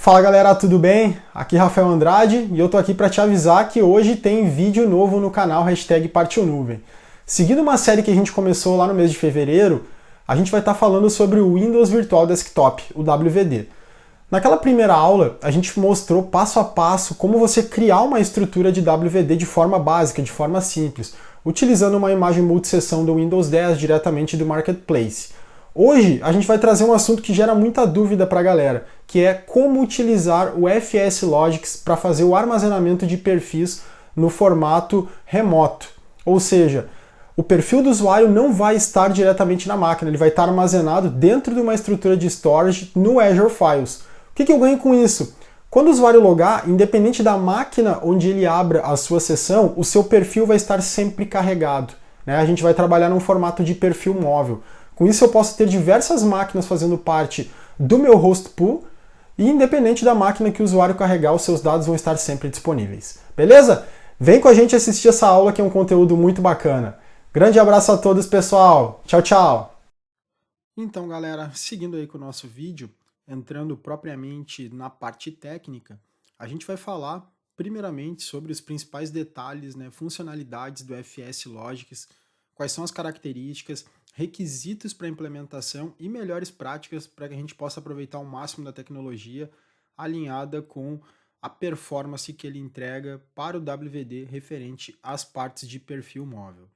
Fala galera, tudo bem? Aqui é Rafael Andrade e eu tô aqui para te avisar que hoje tem vídeo novo no canal Partiu Nuvem. Seguindo uma série que a gente começou lá no mês de fevereiro, a gente vai estar falando sobre o Windows Virtual Desktop, o WVD. Naquela primeira aula, a gente mostrou passo a passo como você criar uma estrutura de WVD de forma básica, de forma simples, utilizando uma imagem multisseção do Windows 10 diretamente do Marketplace. Hoje a gente vai trazer um assunto que gera muita dúvida para a galera, que é como utilizar o FSLogix para fazer o armazenamento de perfis no formato remoto. Ou seja, o perfil do usuário não vai estar diretamente na máquina, ele vai estar armazenado dentro de uma estrutura de storage no Azure Files. O que eu ganho com isso? Quando o usuário logar, independente da máquina onde ele abra a sua sessão, o seu perfil vai estar sempre carregado, né? A gente vai trabalhar num formato de perfil móvel. Com isso eu posso ter diversas máquinas fazendo parte do meu host pool e independente da máquina que o usuário carregar, os seus dados vão estar sempre disponíveis. Beleza? Vem com a gente assistir essa aula que é um conteúdo muito bacana. Grande abraço a todos, pessoal. Tchau, tchau. Então, galera, seguindo aí com o nosso vídeo, entrando propriamente na parte técnica, a gente vai falar primeiramente sobre os principais detalhes, né, funcionalidades do FSLogix, quais são as características, requisitos para implementação e melhores práticas para que a gente possa aproveitar o máximo da tecnologia alinhada com a performance que ele entrega para o WVD referente às partes de perfil móvel.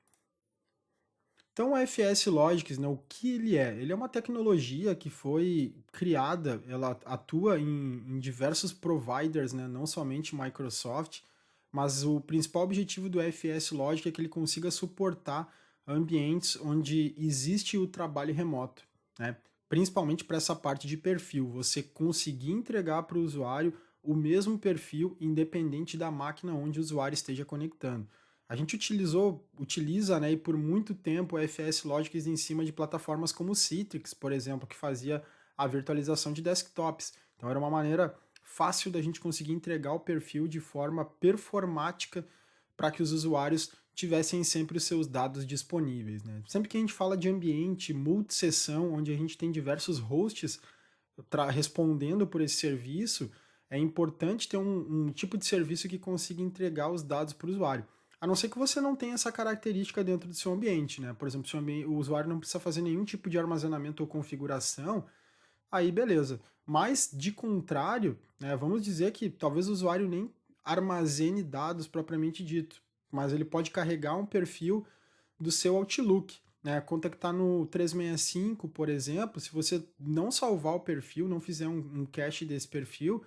Então o FSLogix, né, o que ele é? Ele é uma tecnologia que foi criada, ela atua em diversos providers, né, não somente Microsoft, mas o principal objetivo do FSLogix é que ele consiga suportar ambientes onde existe o trabalho remoto, né? Principalmente para essa parte de perfil, você conseguir entregar para o usuário o mesmo perfil independente da máquina onde o usuário esteja conectando. A gente utiliza, né, e por muito tempo o FSLogix em cima de plataformas como o Citrix, por exemplo, que fazia a virtualização de desktops. Então era uma maneira fácil da gente conseguir entregar o perfil de forma performática para que os usuários tivessem sempre os seus dados disponíveis, né? Sempre que a gente fala de ambiente multisseção, onde a gente tem diversos hosts respondendo por esse serviço, é importante ter um tipo de serviço que consiga entregar os dados para o usuário. A não ser que você não tenha essa característica dentro do seu ambiente, né? Por exemplo, se o usuário não precisa fazer nenhum tipo de armazenamento ou configuração, aí beleza. Mas, de contrário, né, vamos dizer que talvez o usuário nem armazene dados propriamente dito, mas ele pode carregar um perfil do seu Outlook, né? Conta que está no 365, por exemplo, se você não salvar o perfil, não fizer um cache desse perfil,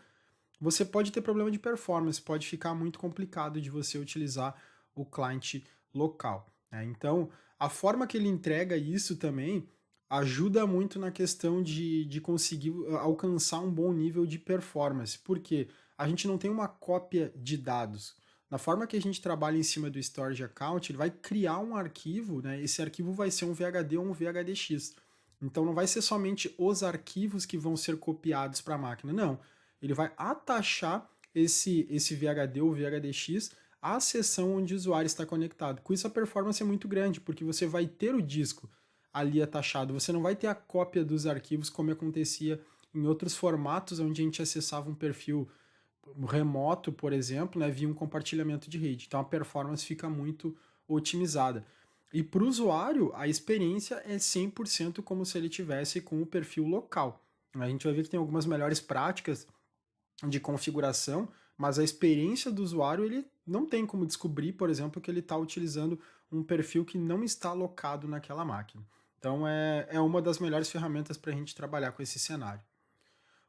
você pode ter problema de performance, pode ficar muito complicado de você utilizar o cliente local, né? Então, a forma que ele entrega isso também ajuda muito na questão de conseguir alcançar um bom nível de performance, porque a gente não tem uma cópia de dados. Na forma que a gente trabalha em cima do Storage Account, ele vai criar um arquivo, né? Esse arquivo vai ser um VHD ou um VHDX. Então não vai ser somente os arquivos que vão ser copiados para a máquina, não. Ele vai atachar esse VHD ou VHDX à seção onde o usuário está conectado. Com isso a performance é muito grande, porque você vai ter o disco ali atachado, você não vai ter a cópia dos arquivos como acontecia em outros formatos onde a gente acessava um perfil remoto, por exemplo, né, via um compartilhamento de rede. Então a performance fica muito otimizada. E para o usuário, a experiência é 100% como se ele tivesse com o perfil local. A gente vai ver que tem algumas melhores práticas de configuração, mas a experiência do usuário, ele não tem como descobrir, por exemplo, que ele está utilizando um perfil que não está alocado naquela máquina. Então é uma das melhores ferramentas para a gente trabalhar com esse cenário.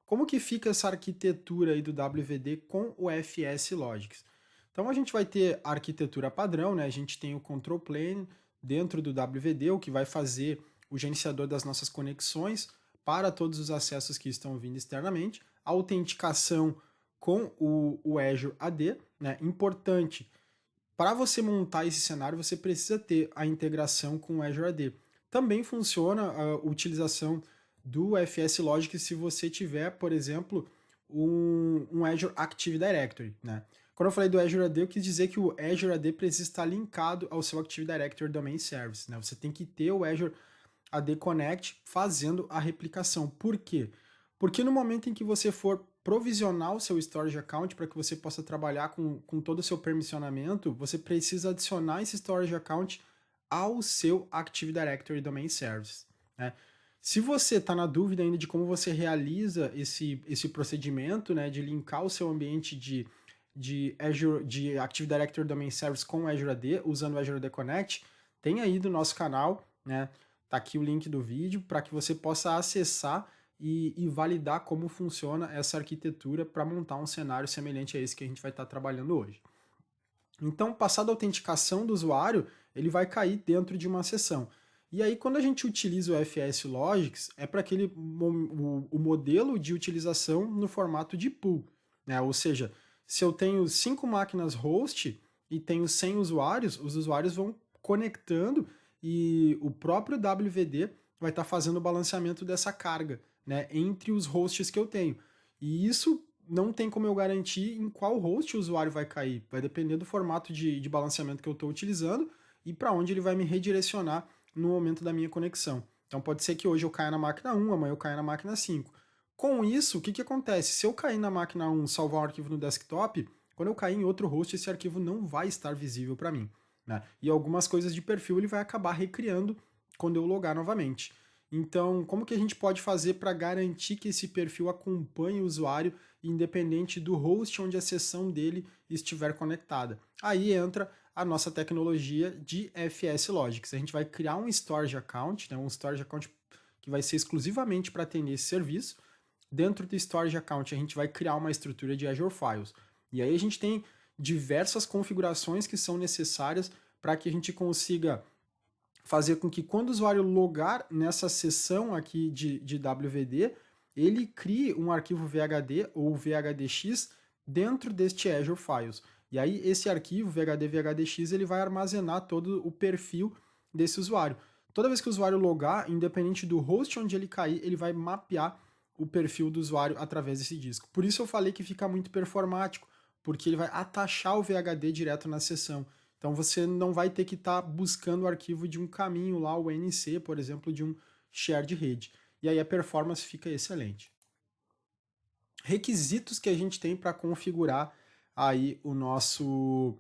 Como que fica essa arquitetura aí do WVD com o FSLogix? Então a gente vai ter a arquitetura padrão, né? A gente tem o control plane dentro do WVD, o que vai fazer o gerenciador das nossas conexões para todos os acessos que estão vindo externamente, a autenticação com o Azure AD, né? Importante, para você montar esse cenário, você precisa ter a integração com o Azure AD. Também funciona a utilização do FSLogix se você tiver, por exemplo, um Azure Active Directory, né? Quando eu falei do Azure AD, eu quis dizer que o Azure AD precisa estar linkado ao seu Active Directory Domain Service, né? Você tem que ter o Azure AD Connect fazendo a replicação. Por quê? Porque no momento em que você for provisionar o seu storage account para que você possa trabalhar com todo o seu permissionamento, você precisa adicionar esse storage account ao seu Active Directory Domain Service, né? Se você está na dúvida ainda de como você realiza esse procedimento, né, de linkar o seu ambiente de Active Directory Domain Service com o Azure AD, usando o Azure AD Connect, tem aí do nosso canal, né? Tá aqui o link do vídeo para que você possa acessar e validar como funciona essa arquitetura para montar um cenário semelhante a esse que a gente vai estar trabalhando hoje. Então, passada a autenticação do usuário, ele vai cair dentro de uma sessão. E aí, quando a gente utiliza o FS Logics, é para o modelo de utilização no formato de pool, né? Ou seja, se eu tenho 5 máquinas host e tenho 100 usuários, os usuários vão conectando e o próprio WVD vai estar fazendo o balanceamento dessa carga, né, entre os hosts que eu tenho. E isso não tem como eu garantir em qual host o usuário vai cair. Vai depender do formato de balanceamento que eu estou utilizando e para onde ele vai me redirecionar no momento da minha conexão. Então pode ser que hoje eu caia na máquina 1, amanhã eu caia na máquina 5. Com isso, o que acontece? Se eu cair na máquina 1 salvar um arquivo no desktop, quando eu cair em outro host, esse arquivo não vai estar visível para mim, né? E algumas coisas de perfil ele vai acabar recriando quando eu logar novamente. Então, como que a gente pode fazer para garantir que esse perfil acompanhe o usuário independente do host onde a sessão dele estiver conectada? Aí entra a nossa tecnologia de FS Logics. A gente vai criar um storage account, né, um storage account que vai ser exclusivamente para atender esse serviço. Dentro do storage account a gente vai criar uma estrutura de Azure Files. E aí a gente tem diversas configurações que são necessárias para que a gente consiga fazer com que quando o usuário logar nessa seção aqui de WVD, ele crie um arquivo VHD ou VHDX dentro deste Azure Files. E aí esse arquivo VHD VHDX ele vai armazenar todo o perfil desse usuário. Toda vez que o usuário logar, independente do host onde ele cair, ele vai mapear o perfil do usuário através desse disco. Por isso eu falei que fica muito performático, porque ele vai atachar o VHD direto na seção. Então você não vai ter que estar buscando o arquivo de um caminho lá, o NC, por exemplo, de um share de rede. E aí a performance fica excelente. Requisitos que a gente tem para configurar aí o nosso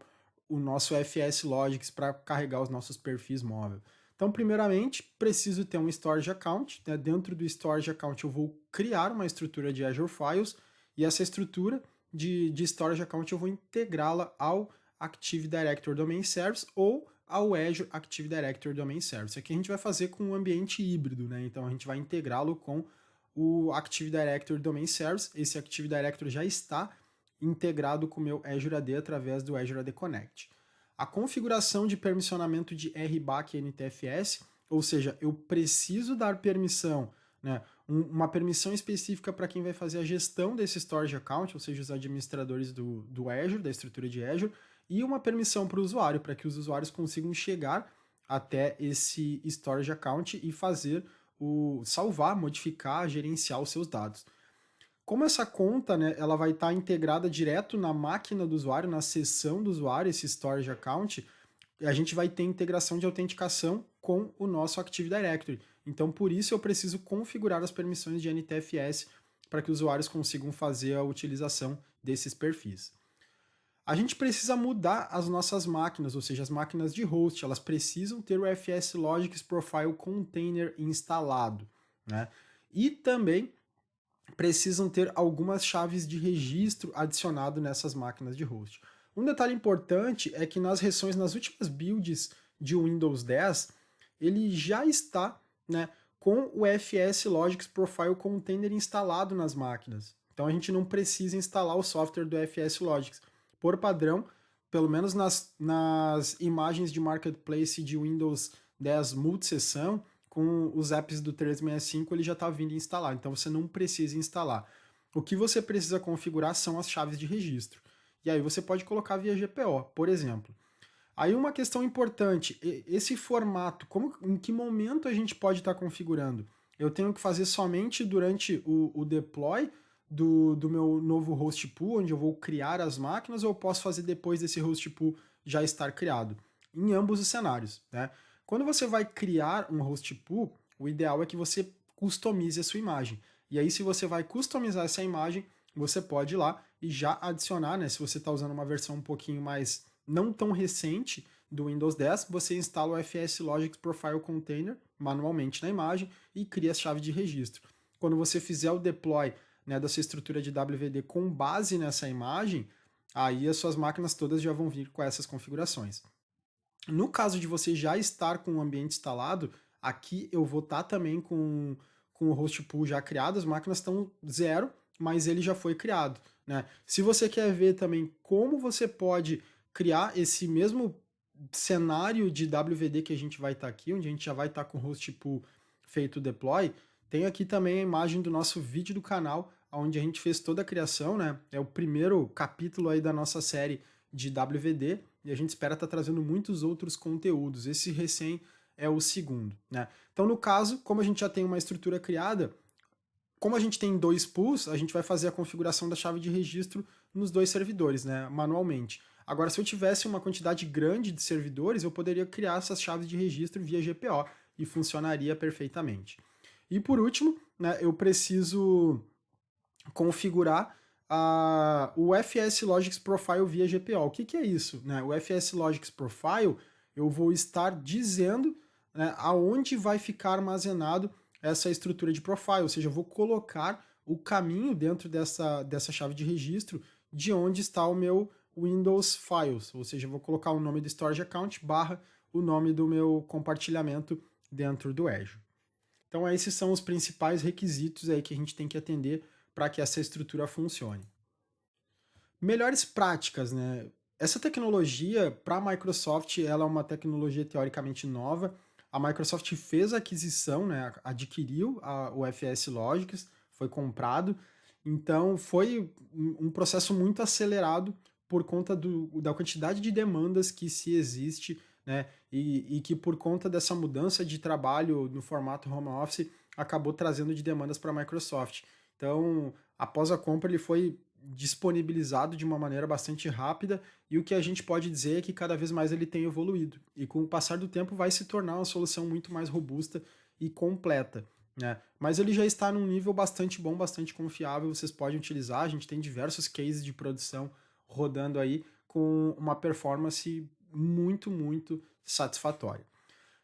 FS Logics para carregar os nossos perfis móveis. Então, primeiramente, preciso ter um storage account, né? Dentro do storage account eu vou criar uma estrutura de Azure Files e essa estrutura de storage account eu vou integrá-la ao Active Directory Domain Service ou ao Azure Active Directory Domain Service. Aqui a gente vai fazer com um ambiente híbrido, né? Então a gente vai integrá-lo com o Active Directory Domain Service. Esse Active Directory já está integrado com o meu Azure AD através do Azure AD Connect. A configuração de permissionamento de RBAC e NTFS, ou seja, eu preciso dar permissão, né, uma permissão específica para quem vai fazer a gestão desse storage account, ou seja, os administradores do Azure, da estrutura de Azure, e uma permissão para o usuário, para que os usuários consigam chegar até esse storage account e fazer salvar, modificar, gerenciar os seus dados. Como essa conta, né, ela vai estar integrada direto na máquina do usuário, na seção do usuário, esse storage account, a gente vai ter integração de autenticação com o nosso Active Directory. Então, por isso eu preciso configurar as permissões de NTFS para que os usuários consigam fazer a utilização desses perfis. A gente precisa mudar as nossas máquinas, ou seja, as máquinas de host, elas precisam ter o FS Logics Profile Container instalado, né? E também precisam ter algumas chaves de registro adicionado nessas máquinas de host. Um detalhe importante é que nas últimas builds de Windows 10, ele já está, né, com o FS Logics Profile Container instalado nas máquinas. Então a gente não precisa instalar o software do FS Logics. Por padrão, pelo menos nas imagens de Marketplace de Windows 10 multisessão, com os apps do 365 ele já está vindo instalar, então você não precisa instalar. O que você precisa configurar são as chaves de registro. E aí você pode colocar via GPO, por exemplo. Aí uma questão importante, esse formato, em que momento a gente pode estar configurando? Eu tenho que fazer somente durante o deploy do meu novo host pool, onde eu vou criar as máquinas, ou eu posso fazer depois desse host pool já estar criado? Em ambos os cenários, né? Quando você vai criar um host pool, o ideal é que você customize a sua imagem. E aí, se você vai customizar essa imagem, você pode ir lá e já adicionar, né? Se você está usando uma versão um pouquinho mais não tão recente do Windows 10, você instala o FS Logic Profile Container manualmente na imagem e cria a chave de registro. Quando você fizer o deploy, né, da sua estrutura de WVD com base nessa imagem, aí as suas máquinas todas já vão vir com essas configurações. No caso de você já estar com o ambiente instalado, aqui eu vou estar também com o host pool já criado, as máquinas estão zero, mas ele já foi criado, né? Se você quer ver também como você pode criar esse mesmo cenário de WVD que a gente vai estar aqui, onde a gente já vai estar com o host pool feito o deploy, tem aqui também a imagem do nosso vídeo do canal, onde a gente fez toda a criação, né? É o primeiro capítulo aí da nossa série de WVD, e a gente espera estar trazendo muitos outros conteúdos. Esse recém é o segundo, né? Então, no caso, como a gente já tem uma estrutura criada, como a gente tem 2 pools, a gente vai fazer a configuração da chave de registro nos 2 servidores, né, manualmente. Agora, se eu tivesse uma quantidade grande de servidores, eu poderia criar essas chaves de registro via GPO e funcionaria perfeitamente. E por último, né, eu preciso configurar o FS Logics Profile via GPO. O que é isso? Né? O FS Logics Profile, eu vou estar dizendo, né, aonde vai ficar armazenado essa estrutura de profile, ou seja, eu vou colocar o caminho dentro dessa chave de registro de onde está o meu Windows Files, ou seja, eu vou colocar o nome do Storage Account barra o nome do meu compartilhamento dentro do Azure. Então esses são os principais requisitos aí que a gente tem que atender para que essa estrutura funcione. Melhores práticas, né? Essa tecnologia, para a Microsoft, ela é uma tecnologia teoricamente nova. A Microsoft fez a aquisição, né? Adquiriu o FS Logics, foi comprado. Então foi um processo muito acelerado por conta da quantidade de demandas que se existe, né? E que por conta dessa mudança de trabalho no formato home office acabou trazendo de demandas para a Microsoft. Então, após a compra, ele foi disponibilizado de uma maneira bastante rápida e o que a gente pode dizer é que cada vez mais ele tem evoluído e com o passar do tempo vai se tornar uma solução muito mais robusta e completa, né? Mas ele já está num nível bastante bom, bastante confiável, vocês podem utilizar, a gente tem diversos cases de produção rodando aí com uma performance muito satisfatória.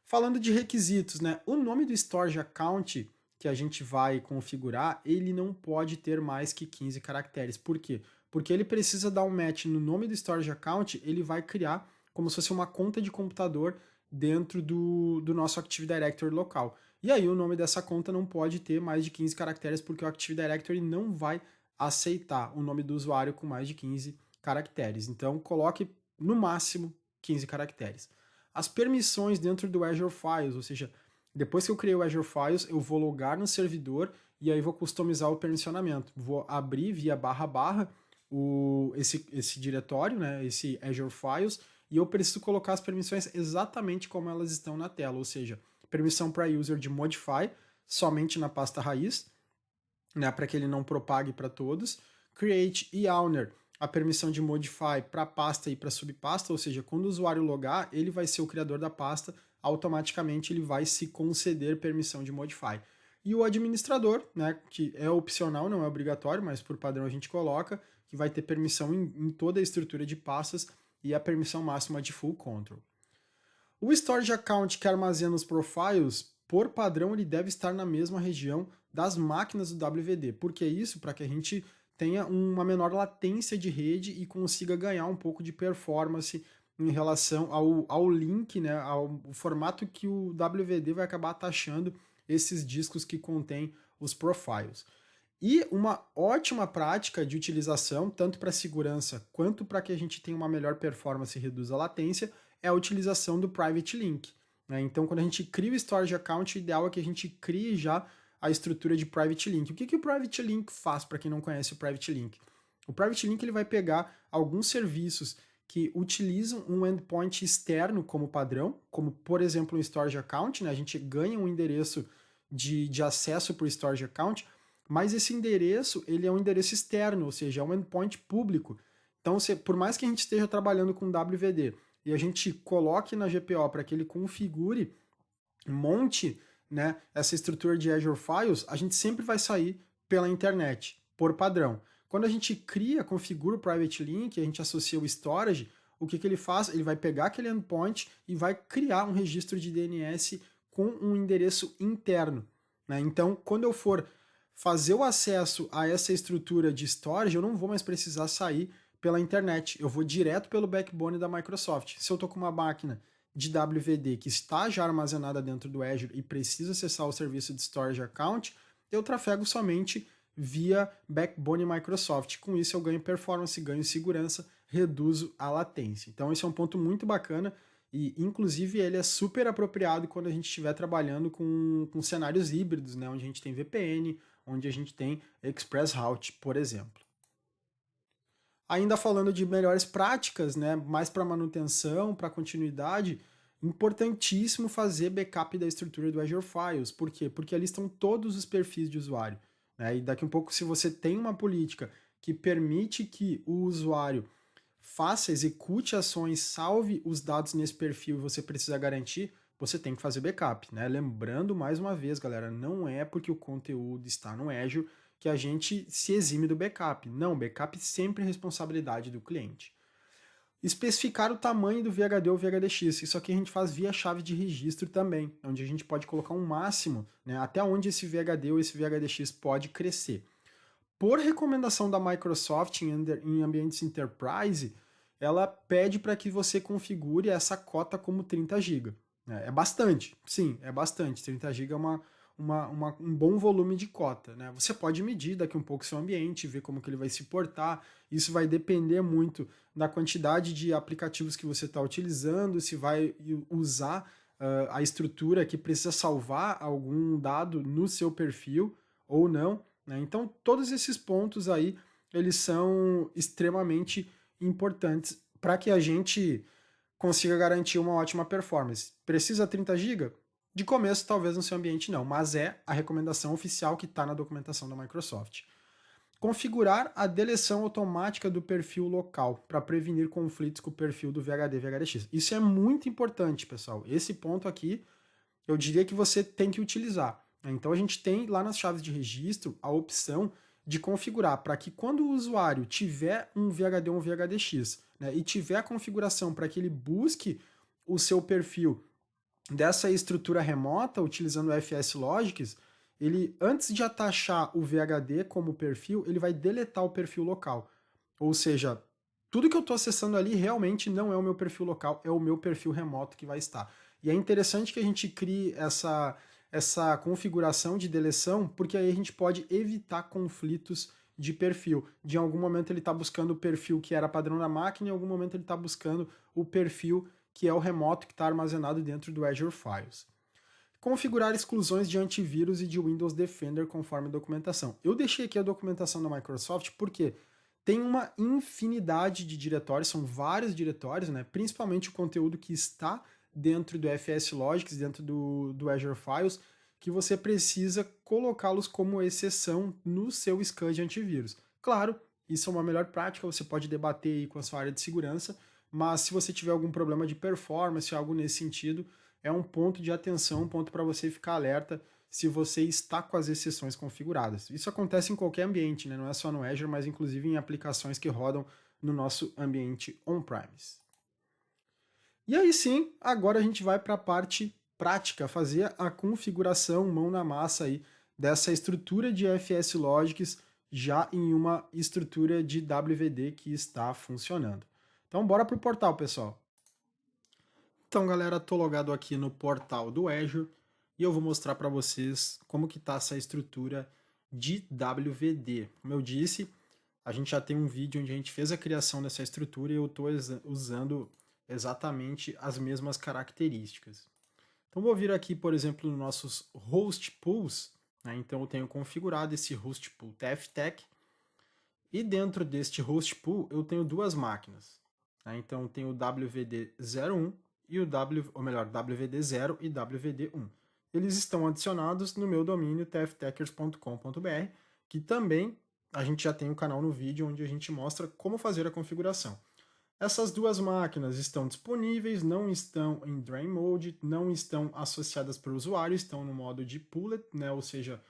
Falando de requisitos, né? O nome do Storage Account que a gente vai configurar, ele não pode ter mais que 15 caracteres. Por quê? Porque ele precisa dar um match no nome do Storage Account, ele vai criar como se fosse uma conta de computador dentro do nosso Active Directory local. E aí o nome dessa conta não pode ter mais de 15 caracteres, porque o Active Directory não vai aceitar o nome do usuário com mais de 15 caracteres. Então coloque no máximo 15 caracteres. As permissões dentro do Azure Files, ou seja, depois que eu criei o Azure Files, eu vou logar no servidor e aí vou customizar o permissionamento. Vou abrir via // esse diretório, né, esse Azure Files, e eu preciso colocar as permissões exatamente como elas estão na tela, ou seja, permissão para user de modify, somente na pasta raiz, né, para que ele não propague para todos. Create e owner, a permissão de modify para pasta e para subpasta, ou seja, quando o usuário logar, ele vai ser o criador da pasta, automaticamente ele vai se conceder permissão de modify. E o administrador, né, que é opcional, não é obrigatório, mas por padrão a gente coloca, que vai ter permissão em toda a estrutura de pastas e a permissão máxima de full control. O storage account que armazena os profiles, por padrão, ele deve estar na mesma região das máquinas do WVD. Por que isso? Para que a gente tenha uma menor latência de rede e consiga ganhar um pouco de performance em relação ao link, né, ao formato que o WVD vai acabar taxando esses discos que contêm os profiles. E uma ótima prática de utilização, tanto para segurança quanto para que a gente tenha uma melhor performance e reduza a latência, é a utilização do Private Link, né? Então, quando a gente cria o Storage Account, o ideal é que a gente crie já a estrutura de Private Link. O que o Private Link faz, para quem não conhece o Private Link? O Private Link ele vai pegar alguns serviços que utilizam um endpoint externo como padrão, como por exemplo um Storage Account, né? A gente ganha um endereço de acesso para o Storage Account, mas esse endereço ele é um endereço externo, ou seja, é um endpoint público. Então, por mais que a gente esteja trabalhando com WVD e a gente coloque na GPO para que ele configure, monte, né, essa estrutura de Azure Files, a gente sempre vai sair pela internet, por padrão. Quando a gente configura o Private Link, a gente associa o storage, o que ele faz? Ele vai pegar aquele endpoint e vai criar um registro de DNS com um endereço interno, né? Então, quando eu for fazer o acesso a essa estrutura de storage, eu não vou mais precisar sair pela internet, eu vou direto pelo backbone da Microsoft. Se eu estou com uma máquina de WVD que está já armazenada dentro do Azure e precisa acessar o serviço de storage account, eu trafego somente via backbone Microsoft. Com isso eu ganho performance, ganho segurança, reduzo a latência. Então esse é um ponto muito bacana e inclusive ele é super apropriado quando a gente estiver trabalhando com cenários híbridos, né, onde a gente tem VPN, onde a gente tem Express Route, por exemplo. Ainda falando de melhores práticas, né, mais para manutenção, para continuidade, importantíssimo fazer backup da estrutura do Azure Files. Por quê? Porque ali estão todos os perfis de usuário, né? E daqui a um pouco, se você tem uma política que permite que o usuário execute ações, salve os dados nesse perfil e você precisa garantir, você tem que fazer backup, né? Lembrando mais uma vez, galera, não é porque o conteúdo está no Azure que a gente se exime do backup. Não, backup sempre é responsabilidade do cliente. Especificar o tamanho do VHD ou VHDX. Isso aqui a gente faz via chave de registro também, onde a gente pode colocar um máximo, né, até onde esse VHD ou esse VHDX pode crescer. Por recomendação da Microsoft em ambientes enterprise, ela pede para que você configure essa cota como 30 GB. É bastante, sim, é bastante. 30 GB é um bom volume de cota, né? Você pode medir daqui um pouco seu ambiente, ver como que ele vai se portar. Isso vai depender muito da quantidade de aplicativos que você está utilizando, se vai usar a estrutura que precisa salvar algum dado no seu perfil ou não, né? Então, todos esses pontos aí, eles são extremamente importantes para que a gente consiga garantir uma ótima performance. Precisa 30 GB? De começo, talvez no seu ambiente não, mas é a recomendação oficial que está na documentação da Microsoft. Configurar a deleção automática do perfil local para prevenir conflitos com o perfil do VHD e VHDX. Isso é muito importante, pessoal. Esse ponto aqui, eu diria que você tem que utilizar. Então a gente tem lá nas chaves de registro a opção de configurar para que quando o usuário tiver um VHD ou um VHDX, né, e tiver a configuração para que ele busque o seu perfil dessa estrutura remota, utilizando o FS Logics, ele, antes de atachar o VHD como perfil, ele vai deletar o perfil local. Ou seja, tudo que eu estou acessando ali realmente não é o meu perfil local, é o meu perfil remoto que vai estar. E é interessante que a gente crie essa configuração de deleção, porque aí a gente pode evitar conflitos de perfil. De algum momento ele está buscando o perfil que era padrão da máquina, em algum momento ele está buscando o perfil que é o remoto que está armazenado dentro do Azure Files. Configurar exclusões de antivírus e de Windows Defender conforme a documentação. Eu deixei aqui a documentação da Microsoft porque tem uma infinidade de diretórios, são vários diretórios, né? Principalmente o conteúdo que está dentro do FS Logics, dentro do Azure Files, que você precisa colocá-los como exceção no seu scan de antivírus. Claro, isso é uma melhor prática, você pode debater aí com a sua área de segurança, mas se você tiver algum problema de performance, algo nesse sentido, é um ponto de atenção, um ponto para você ficar alerta se você está com as exceções configuradas. Isso acontece em qualquer ambiente, né? Não é só no Azure, mas inclusive em aplicações que rodam no nosso ambiente on-premise. E aí sim, agora a gente vai para a parte prática, fazer a configuração mão na massa aí dessa estrutura de FS Logics já em uma estrutura de WVD que está funcionando. Então bora pro portal, pessoal. Então, galera, estou logado aqui no portal do Azure e eu vou mostrar para vocês como que está essa estrutura de WVD. Como eu disse, a gente já tem um vídeo onde a gente fez a criação dessa estrutura e eu estou usando exatamente as mesmas características. Então vou vir aqui, por exemplo, nos nossos host pools, né? Então eu tenho configurado esse host pool TFTech e dentro deste host pool eu tenho duas máquinas. Então tem o WVD01 e WVD0 e WVD1. Eles estão adicionados no meu domínio tftechers.com.br, que também a gente já tem um canal no vídeo onde a gente mostra como fazer a configuração. Essas duas máquinas estão disponíveis, não estão em Drain Mode, não estão associadas para o usuário, estão no modo de Pullet, né? Ou seja,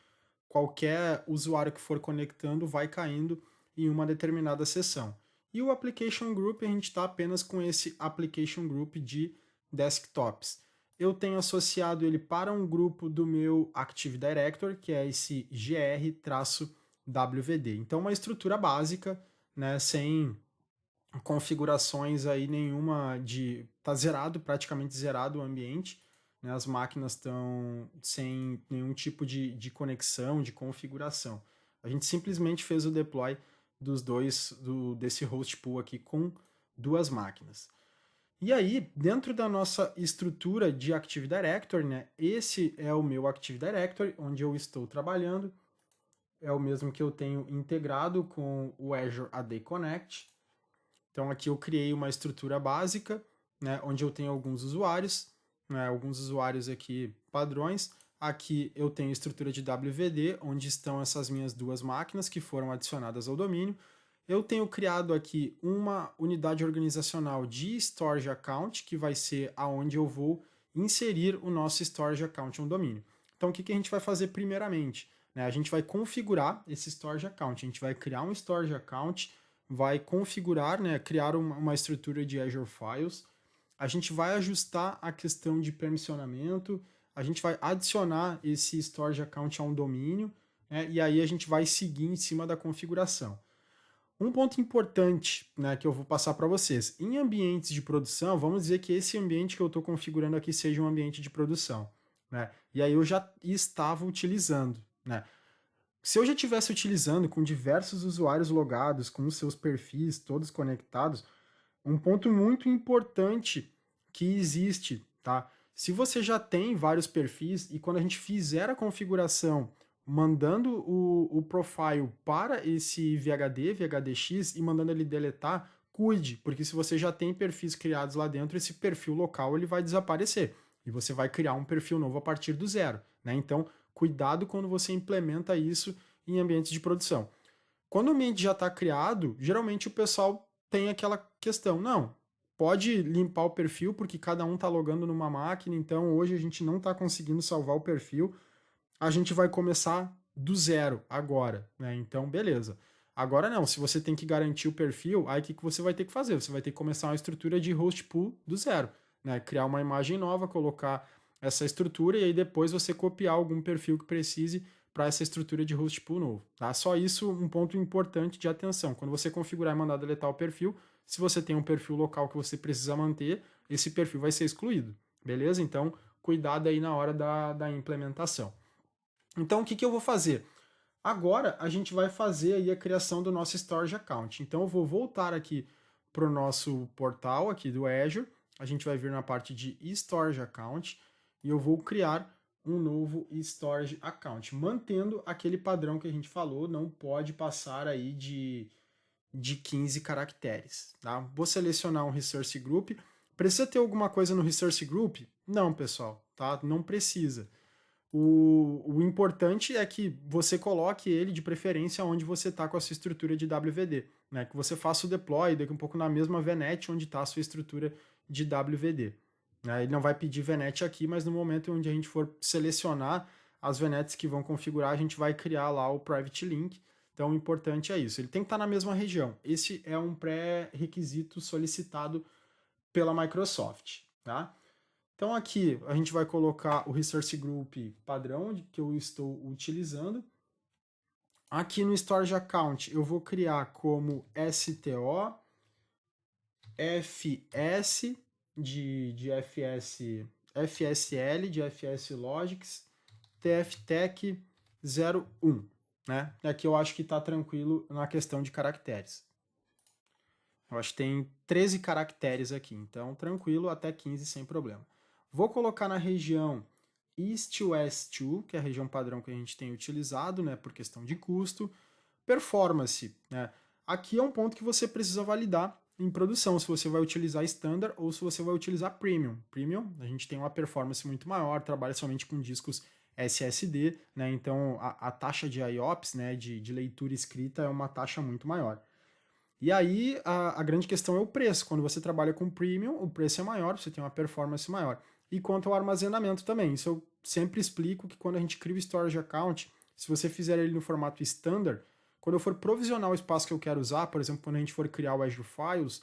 qualquer usuário que for conectando vai caindo em uma determinada seção. E o Application Group, a gente está apenas com esse Application Group de desktops. Eu tenho associado ele para um grupo do meu Active Directory, que é esse gr-wd. Então, uma estrutura básica, né, sem configurações aí nenhuma de... Tá zerado, praticamente zerado o ambiente, né, as máquinas estão sem nenhum tipo de conexão, de configuração. A gente simplesmente fez o deploy desse host pool aqui com duas máquinas. E aí, dentro da nossa estrutura de Active Directory, né, esse é o meu Active Directory, onde eu estou trabalhando, é o mesmo que eu tenho integrado com o Azure AD Connect. Então aqui eu criei uma estrutura básica, né, onde eu tenho alguns usuários, né, alguns usuários aqui padrões. Aqui eu tenho estrutura de WVD, onde estão essas minhas duas máquinas que foram adicionadas ao domínio. Eu tenho criado aqui uma unidade organizacional de Storage Account, que vai ser aonde eu vou inserir o nosso Storage Account no domínio. Então o que a gente vai fazer primeiramente? A gente vai configurar esse Storage Account, a gente vai criar um Storage Account, vai configurar, né, criar uma estrutura de Azure Files, a gente vai ajustar a questão de permissionamento, a gente vai adicionar esse Storage Account a um domínio, né, e aí a gente vai seguir em cima da configuração. Um ponto importante, né, que eu vou passar para vocês, em ambientes de produção, vamos dizer que esse ambiente que eu estou configurando aqui seja um ambiente de produção, né, e aí eu já estava utilizando, né. Se eu já estivesse utilizando com diversos usuários logados, com os seus perfis todos conectados, um ponto muito importante que existe, tá? Se você já tem vários perfis e quando a gente fizer a configuração mandando o profile para esse VHDX e mandando ele deletar, cuide, porque se você já tem perfis criados lá dentro, esse perfil local ele vai desaparecer e você vai criar um perfil novo a partir do zero, né? Então, cuidado quando você implementa isso em ambientes de produção. Quando o ambiente já está criado, geralmente o pessoal tem aquela questão, não, pode limpar o perfil porque cada um está logando numa máquina, então hoje a gente não está conseguindo salvar o perfil, a gente vai começar do zero agora, né? Então, beleza. Agora não, se você tem que garantir o perfil, aí o que você vai ter que fazer? Você vai ter que começar uma estrutura de host pool do zero, né? Criar uma imagem nova, colocar essa estrutura e aí depois você copiar algum perfil que precise para essa estrutura de host pool novo. Tá? Só isso, um ponto importante de atenção. Quando você configurar e mandar deletar o perfil, se você tem um perfil local que você precisa manter, esse perfil vai ser excluído. Beleza? Então, cuidado aí na hora da implementação. Então, o que eu vou fazer? Agora, a gente vai fazer aí a criação do nosso Storage Account. Então, eu vou voltar aqui para o nosso portal aqui do Azure. A gente vai vir na parte de Storage Account e eu vou criar um novo Storage Account, mantendo aquele padrão que a gente falou, não pode passar aí de 15 caracteres. Tá? Vou selecionar um Resource Group. Precisa ter alguma coisa no Resource Group? Não, pessoal, tá? Não precisa. O importante é que você coloque ele de preferência onde você está com a sua estrutura de WVD, né? Que você faça o deploy daqui um pouco na mesma VNet onde está a sua estrutura de WVD. Ele não vai pedir VNet aqui, mas no momento onde a gente for selecionar as VNets que vão configurar, a gente vai criar lá o Private Link. Então o importante é isso, ele tem que estar na mesma região. Esse é um pré-requisito solicitado pela Microsoft, tá? Então aqui a gente vai colocar o Resource Group padrão que eu estou utilizando. Aqui no Storage Account eu vou criar como STO, FS de FSL, de FS Logics, TFTech 01, né? Aqui eu acho que está tranquilo na questão de caracteres. Eu acho que tem 13 caracteres aqui, então tranquilo, até 15 sem problema. Vou colocar na região East West 2, que é a região padrão que a gente tem utilizado, né, por questão de custo. Performance, né? Aqui é um ponto que você precisa validar em produção, se você vai utilizar Standard ou se você vai utilizar Premium. Premium, a gente tem uma performance muito maior, trabalha somente com discos SSD, né? Então a taxa de IOPS, né, de leitura escrita, é uma taxa muito maior. E aí a grande questão é o preço. Quando você trabalha com Premium, o preço é maior, você tem uma performance maior. E quanto ao armazenamento também, isso eu sempre explico que quando a gente cria o Storage Account, se você fizer ele no formato Standard, quando eu for provisionar o espaço que eu quero usar, por exemplo, quando a gente for criar o Azure Files,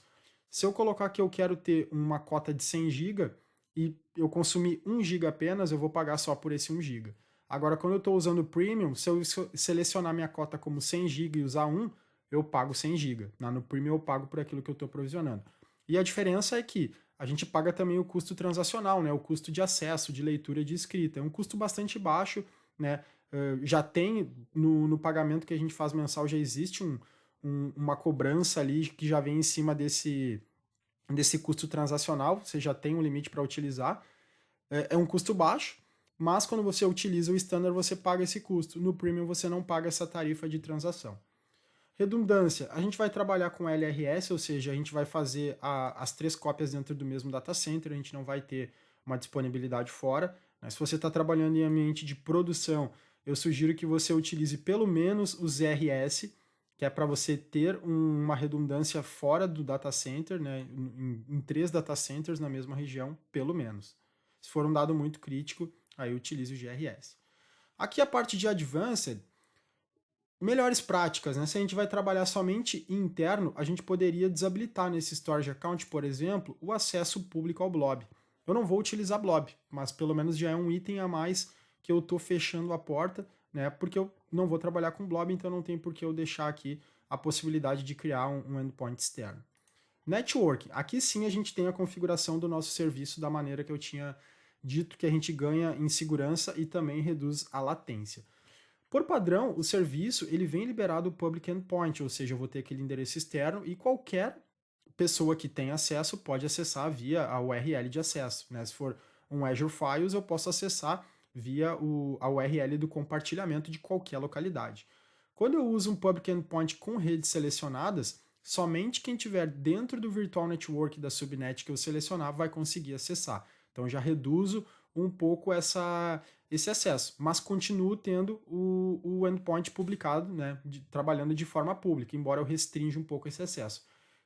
se eu colocar que eu quero ter uma cota de 100 GB e eu consumir 1 GB apenas, eu vou pagar só por esse 1 GB. Agora, quando eu estou usando o Premium, se eu selecionar minha cota como 100 GB e usar 1, eu pago 100 GB. No Premium eu pago por aquilo que eu estou provisionando. E a diferença é que a gente paga também o custo transacional, né? O custo de acesso, de leitura e de escrita. É um custo bastante baixo, né? Já tem no pagamento que a gente faz mensal, já existe uma cobrança ali que já vem em cima desse custo transacional, você já tem um limite para utilizar. É um custo baixo, mas quando você utiliza o Standard, você paga esse custo. No Premium, você não paga essa tarifa de transação. Redundância, a gente vai trabalhar com LRS, ou seja, a gente vai fazer as 3 cópias dentro do mesmo data center, a gente não vai ter uma disponibilidade fora. Né? Se você está trabalhando em ambiente de produção, eu sugiro que você utilize pelo menos o ZRS, que é para você ter uma redundância fora do data center, né? em 3 data centers na mesma região, pelo menos. Se for um dado muito crítico, aí utilize o GRS. Aqui a parte de Advanced, melhores práticas, né? Se a gente vai trabalhar somente interno, a gente poderia desabilitar nesse Storage Account, por exemplo, o acesso público ao blob. Eu não vou utilizar blob, mas pelo menos já é um item a mais que eu estou fechando a porta, né? Porque eu não vou trabalhar com blob, então não tem por que eu deixar aqui a possibilidade de criar um endpoint externo. Networking, aqui sim a gente tem a configuração do nosso serviço da maneira que eu tinha dito, que a gente ganha em segurança e também reduz a latência. Por padrão, o serviço ele vem liberado o public endpoint, ou seja, eu vou ter aquele endereço externo e qualquer pessoa que tem acesso pode acessar via a URL de acesso. Né? Se for um Azure Files, eu posso acessar via a URL do compartilhamento de qualquer localidade. Quando eu uso um public endpoint com redes selecionadas, somente quem estiver dentro do virtual network da subnet que eu selecionar vai conseguir acessar. Então eu já reduzo um pouco esse acesso, mas continuo tendo o endpoint publicado, né, trabalhando de forma pública, embora eu restrinja um pouco esse acesso.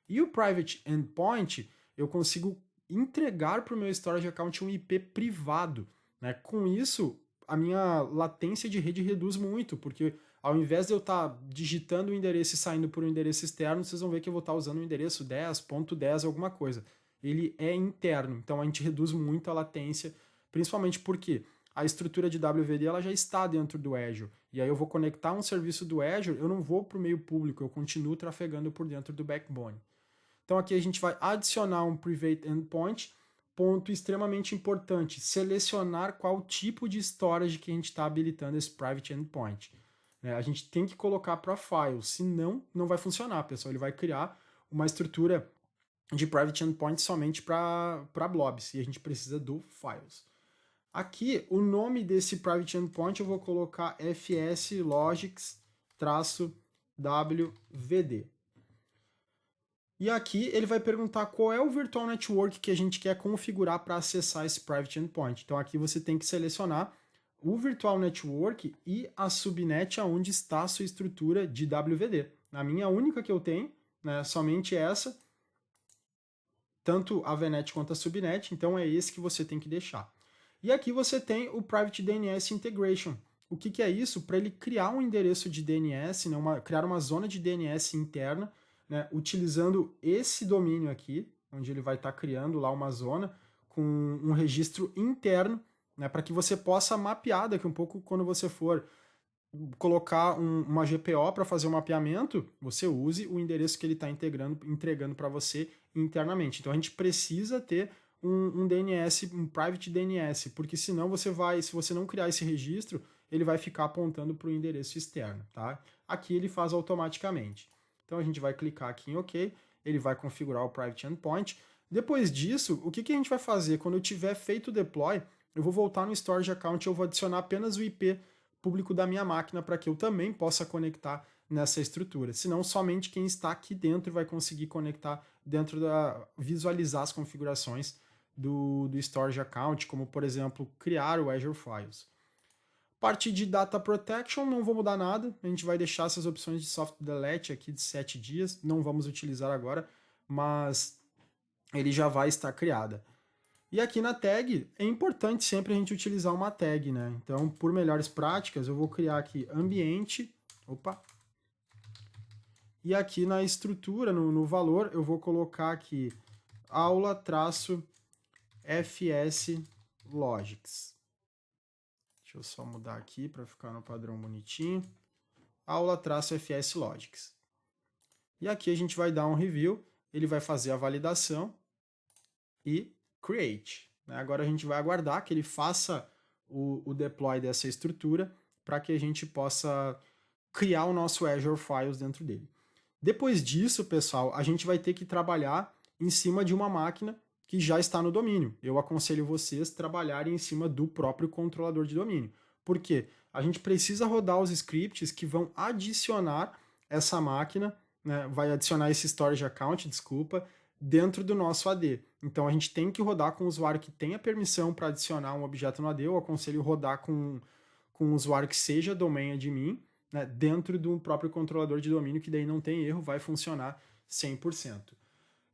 E o private endpoint, eu consigo entregar para o meu storage account um IP privado. Né? Com isso, a minha latência de rede reduz muito, porque ao invés de eu estar digitando o endereço e saindo por um endereço externo, vocês vão ver que eu vou estar usando o endereço 10.10 alguma coisa. Ele é interno, então a gente reduz muito a latência, principalmente porque a estrutura de WVD ela já está dentro do Azure, e aí eu vou conectar um serviço do Azure, eu não vou para o meio público, eu continuo trafegando por dentro do backbone. Então aqui a gente vai adicionar um private endpoint, ponto extremamente importante, selecionar qual tipo de storage que a gente está habilitando esse private endpoint. A gente tem que colocar para files, senão não vai funcionar, pessoal, ele vai criar uma estrutura de private endpoint somente para blobs, e a gente precisa do files. Aqui, o nome desse private endpoint eu vou colocar fslogics-wvd. E aqui ele vai perguntar qual é o virtual network que a gente quer configurar para acessar esse private endpoint. Então aqui você tem que selecionar o virtual network e a subnet aonde está a sua estrutura de WVD. A minha única que eu tenho, né, somente essa, tanto a VNet quanto a subnet, então é esse que você tem que deixar. E aqui você tem o Private DNS Integration. O que é isso? Para ele criar um endereço de DNS, né, criar uma zona de DNS interna, né, utilizando esse domínio aqui, onde ele vai estar criando lá uma zona com um registro interno, né, para que você possa mapear daqui um pouco quando você for colocar uma GPO para fazer o mapeamento, você use o endereço que ele está entregando para você internamente. Então a gente precisa ter um DNS, um private DNS, porque senão se você não criar esse registro, ele vai ficar apontando para o endereço externo. Tá? Aqui ele faz automaticamente. Então a gente vai clicar aqui em OK, ele vai configurar o private endpoint. Depois disso, o que a gente vai fazer? Quando eu tiver feito o deploy, eu vou voltar no storage account e eu vou adicionar apenas o IP público da minha máquina para que eu também possa conectar nessa estrutura. Senão, somente quem está aqui dentro vai conseguir conectar visualizar as configurações do storage account, como, por exemplo, criar o Azure Files. Parte de Data Protection, não vou mudar nada, a gente vai deixar essas opções de Soft Delete aqui de 7 dias, não vamos utilizar agora, mas ele já vai estar criada. E aqui na tag, é importante sempre a gente utilizar uma tag, né? Então, por melhores práticas, eu vou criar aqui ambiente, E aqui na estrutura, no valor, eu vou colocar aqui aula-fs logics. Deixa eu só mudar aqui para ficar no padrão bonitinho. Aula-fs logics. E aqui a gente vai dar um review, ele vai fazer a validação e create. Agora a gente vai aguardar que ele faça o deploy dessa estrutura para que a gente possa criar o nosso Azure Files dentro dele. Depois disso, pessoal, a gente vai ter que trabalhar em cima de uma máquina que já está no domínio. Eu aconselho vocês trabalharem em cima do próprio controlador de domínio. Por quê? A gente precisa rodar os scripts que vão adicionar essa máquina, né, vai adicionar esse storage account, desculpa, dentro do nosso AD. Então a gente tem que rodar com o usuário que tenha permissão para adicionar um objeto no AD. Eu aconselho rodar com um usuário que seja domain admin, né, dentro do próprio controlador de domínio, que daí não tem erro, vai funcionar 100%.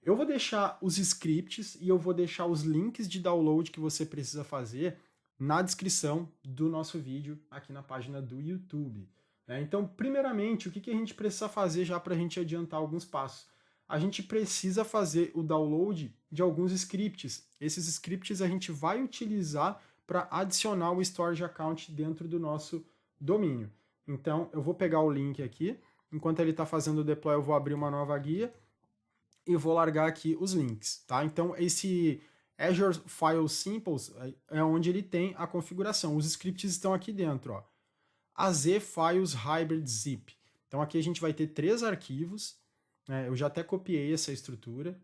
Eu vou deixar os scripts e eu vou deixar os links de download que você precisa fazer na descrição do nosso vídeo aqui na página do YouTube. Então, primeiramente, o que a gente precisa fazer já para a gente adiantar alguns passos? A gente precisa fazer o download de alguns scripts. Esses scripts a gente vai utilizar para adicionar o storage account dentro do nosso domínio. Então, eu vou pegar o link aqui. Enquanto ele está fazendo o deploy, eu vou abrir uma nova guia e vou largar aqui os links, tá? Então, esse Azure File Simples é onde ele tem a configuração. Os scripts estão aqui dentro, ó. AZ Files Hybrid Zip. Então, aqui a gente vai ter 3 arquivos. Eu já até copiei essa estrutura.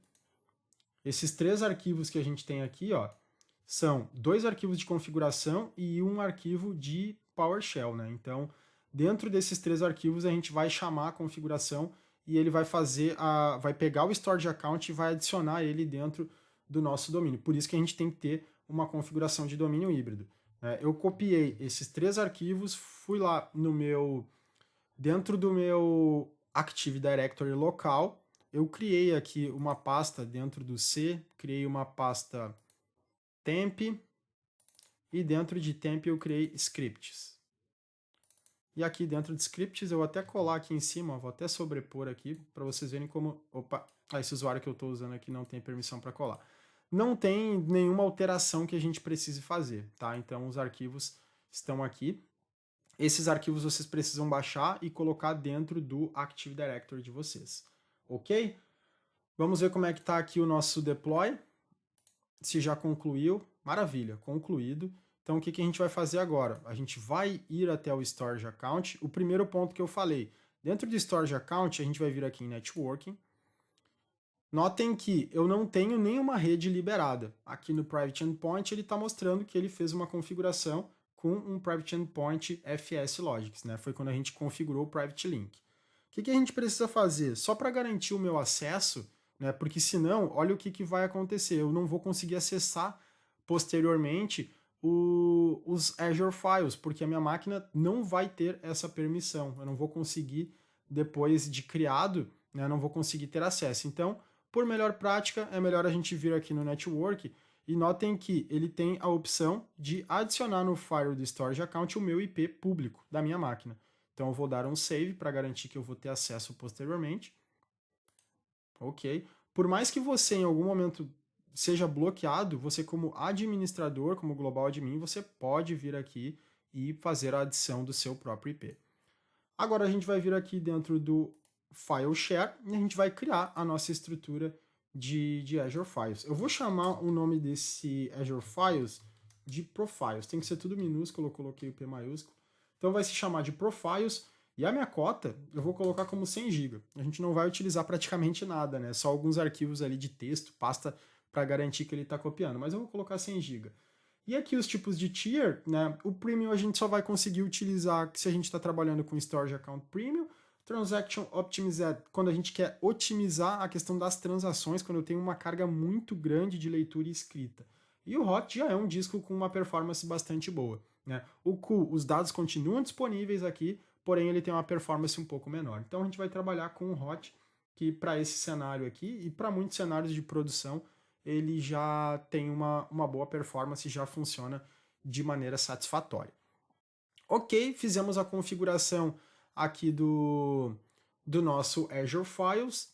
Esses 3 arquivos que a gente tem aqui, ó, são 2 arquivos de configuração e um arquivo de PowerShell, né? Então, dentro desses 3 arquivos, a gente vai chamar a configuração e ele vai vai pegar o storage account e vai adicionar ele dentro do nosso domínio. Por isso que a gente tem que ter uma configuração de domínio híbrido. Eu copiei esses 3 arquivos, fui lá dentro do meu Active Directory local, eu criei aqui uma pasta dentro do C, criei uma pasta temp, e dentro de temp eu criei scripts. E aqui dentro de scripts eu vou até colar aqui em cima, vou até sobrepor aqui para vocês verem como... Opa, esse usuário que eu estou usando aqui não tem permissão para colar. Não tem nenhuma alteração que a gente precise fazer, tá? Então os arquivos estão aqui. Esses arquivos vocês precisam baixar e colocar dentro do Active Directory de vocês, ok? Vamos ver como é que está aqui o nosso deploy. Se já concluiu, maravilha, concluído. Então, o que a gente vai fazer agora? A gente vai ir até o Storage Account. O primeiro ponto que eu falei, dentro do Storage Account, a gente vai vir aqui em Networking. Notem que eu não tenho nenhuma rede liberada. Aqui no Private Endpoint, ele está mostrando que ele fez uma configuração com um Private Endpoint FS Logics, né? Foi quando a gente configurou o Private Link. O que a gente precisa fazer? Só para garantir o meu acesso, né? Porque senão, olha o que vai acontecer. Eu não vou conseguir acessar posteriormente os Azure Files, porque a minha máquina não vai ter essa permissão. Eu não vou conseguir, depois de criado, né? Não vou conseguir ter acesso. Então, por melhor prática, é melhor a gente vir aqui no Network e notem que ele tem a opção de adicionar no Firewall do Storage Account o meu IP público da minha máquina. Então eu vou dar um save para garantir que eu vou ter acesso posteriormente. Ok. Por mais que você em algum momento seja bloqueado, você como administrador, como Global Admin, você pode vir aqui e fazer a adição do seu próprio IP. Agora a gente vai vir aqui dentro do File Share e a gente vai criar a nossa estrutura de Azure Files. Eu vou chamar o nome desse Azure Files de Profiles. Tem que ser tudo minúsculo, eu coloquei o P maiúsculo. Então vai se chamar de Profiles e a minha cota eu vou colocar como 100 GB. A gente não vai utilizar praticamente nada, né? Só alguns arquivos ali de texto, pasta para garantir que ele está copiando, mas eu vou colocar 100 GB. E aqui os tipos de tier, né? O Premium a gente só vai conseguir utilizar se a gente está trabalhando com Storage Account Premium. Transaction Optimized, quando a gente quer otimizar a questão das transações, quando eu tenho uma carga muito grande de leitura e escrita. E o Hot já é um disco com uma performance bastante boa, né? O Cool, os dados continuam disponíveis aqui, porém ele tem uma performance um pouco menor. Então a gente vai trabalhar com o Hot, que para esse cenário aqui e para muitos cenários de produção, ele já tem uma boa performance e já funciona de maneira satisfatória. Ok, fizemos a configuração aqui do do nosso Azure Files,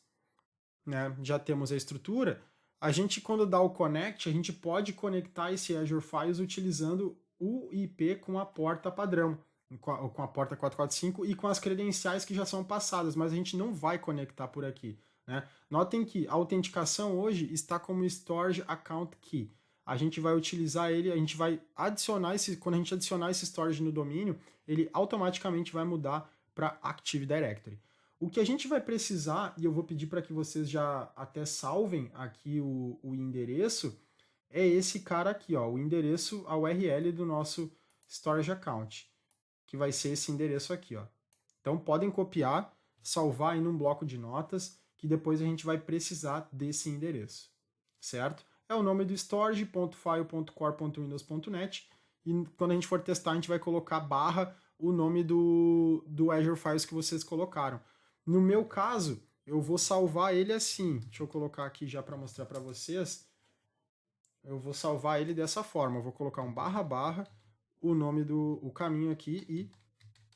né? Já temos a estrutura. A gente, quando dá o connect, a gente pode conectar esse Azure Files utilizando o IP com a porta padrão, com a porta 445 e com as credenciais que já são passadas, mas a gente não vai conectar por aqui, né? Notem que a autenticação hoje está como Storage Account Key. A gente vai utilizar ele, a gente vai adicionar quando a gente adicionar esse storage no domínio, ele automaticamente vai mudar para Active Directory. O que a gente vai precisar, e eu vou pedir para que vocês já até salvem aqui o endereço, é esse cara aqui, ó, o endereço, a URL do nosso Storage Account, que vai ser esse endereço aqui, ó. Então podem copiar, salvar aí num bloco de notas, que depois a gente vai precisar desse endereço, certo? É o nome do storage.file.core.windows.net, e quando a gente for testar, a gente vai colocar barra o nome do Azure Files que vocês colocaram. No meu caso, eu vou salvar ele assim. Deixa eu colocar aqui já para mostrar para vocês. Eu vou salvar ele dessa forma. Eu vou colocar um barra, o nome o caminho aqui e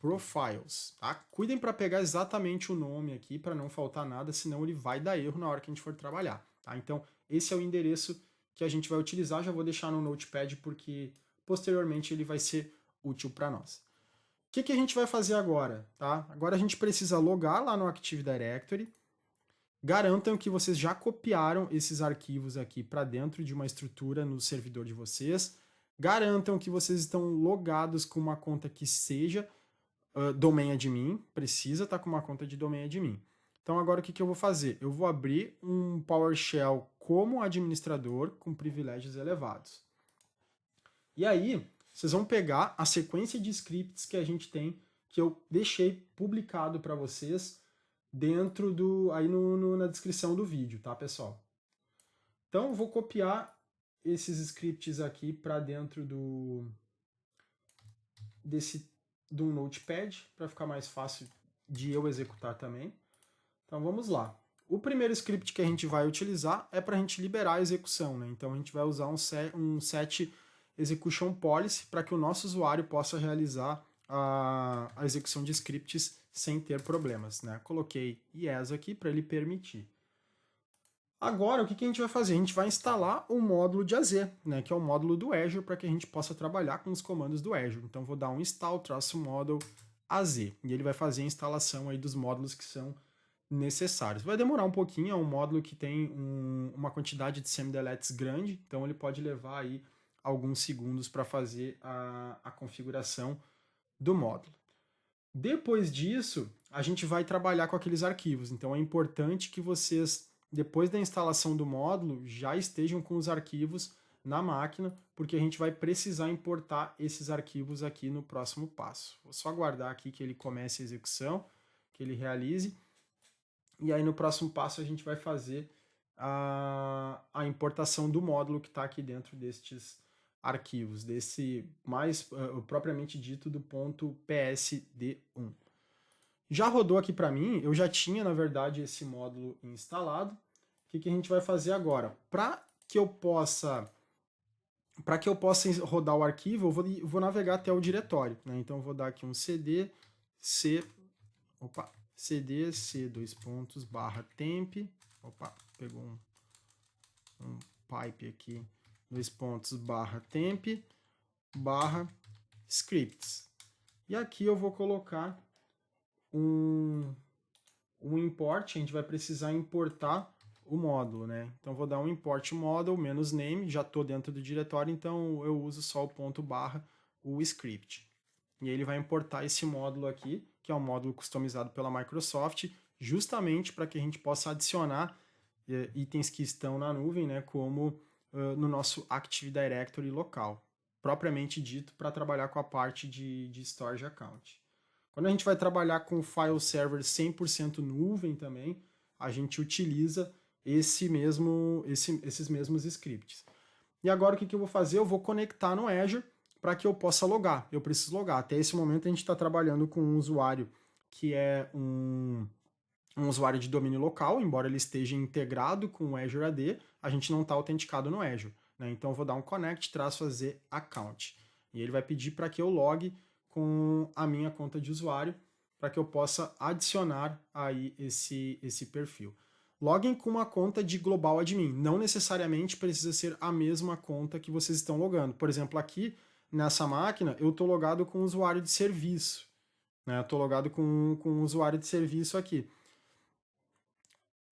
Profiles. Tá? Cuidem para pegar exatamente o nome aqui para não faltar nada, senão ele vai dar erro na hora que a gente for trabalhar. Tá? Então, esse é o endereço que a gente vai utilizar. Já vou deixar no Notepad porque posteriormente ele vai ser útil para nós. O que a gente vai fazer agora? Tá? Agora a gente precisa logar lá no Active Directory. Garantam que vocês já copiaram esses arquivos aqui para dentro de uma estrutura no servidor de vocês. Garantam que vocês estão logados com uma conta que seja domain admin. Precisa estar com uma conta de domain admin. Então agora o que eu vou fazer? Eu vou abrir um PowerShell como administrador com privilégios elevados. E aí, vocês vão pegar a sequência de scripts que a gente tem, que eu deixei publicado para vocês dentro aí na descrição do vídeo, tá, pessoal? Então, eu vou copiar esses scripts aqui para dentro do Notepad, para ficar mais fácil de eu executar também. Então, vamos lá. O primeiro script que a gente vai utilizar é para a gente liberar a execução, né? Então, a gente vai usar um set execution policy para que o nosso usuário possa realizar a execução de scripts sem ter problemas, né? Coloquei yes aqui para ele permitir. Agora, o que a gente vai fazer? A gente vai instalar o módulo de AZ, né? Que é o módulo do Azure para que a gente possa trabalhar com os comandos do Azure. Então, vou dar um install -model AZ e ele vai fazer a instalação aí dos módulos que são necessários. Vai demorar um pouquinho, é um módulo que tem uma quantidade de semi-deletes grande, então ele pode levar aí alguns segundos para fazer a configuração do módulo. Depois disso, a gente vai trabalhar com aqueles arquivos, então é importante que vocês, depois da instalação do módulo, já estejam com os arquivos na máquina, porque a gente vai precisar importar esses arquivos aqui no próximo passo. Vou só aguardar aqui que ele comece a execução, que ele realize, e aí no próximo passo a gente vai fazer a importação do módulo que está aqui dentro destes arquivos, desse mais propriamente dito do ponto PSD1. Já rodou aqui para mim, eu já tinha na verdade esse módulo instalado. O que a gente vai fazer agora? Para que eu possa rodar o arquivo, eu vou navegar até o diretório, né? Então eu vou dar aqui um cd c /temp, pegou um pipe aqui, /temp /scripts. E aqui eu vou colocar um import, a gente vai precisar importar o módulo, né? Então vou dar um import model -name, já estou dentro do diretório, então eu uso só o ponto barra, o script. E ele vai importar esse módulo aqui, que é um módulo customizado pela Microsoft, justamente para que a gente possa adicionar itens que estão na nuvem, né, como no nosso Active Directory local, propriamente dito para trabalhar com a parte de Storage Account. Quando a gente vai trabalhar com file server 100% nuvem também, a gente utiliza esses mesmos scripts. E agora o que eu vou fazer? Eu vou conectar no Azure para que eu possa logar. Eu preciso logar. Até esse momento a gente está trabalhando com um usuário que é um usuário de domínio local, embora ele esteja integrado com o Azure AD, a gente não está autenticado no Azure, né? Então eu vou dar um connect -AZ account. E ele vai pedir para que eu logue com a minha conta de usuário, para que eu possa adicionar aí esse perfil. Loguem com uma conta de Global Admin. Não necessariamente precisa ser a mesma conta que vocês estão logando. Por exemplo, aqui nessa máquina eu estou logado com o usuário de serviço. Né? Eu estou logado com o usuário de serviço aqui.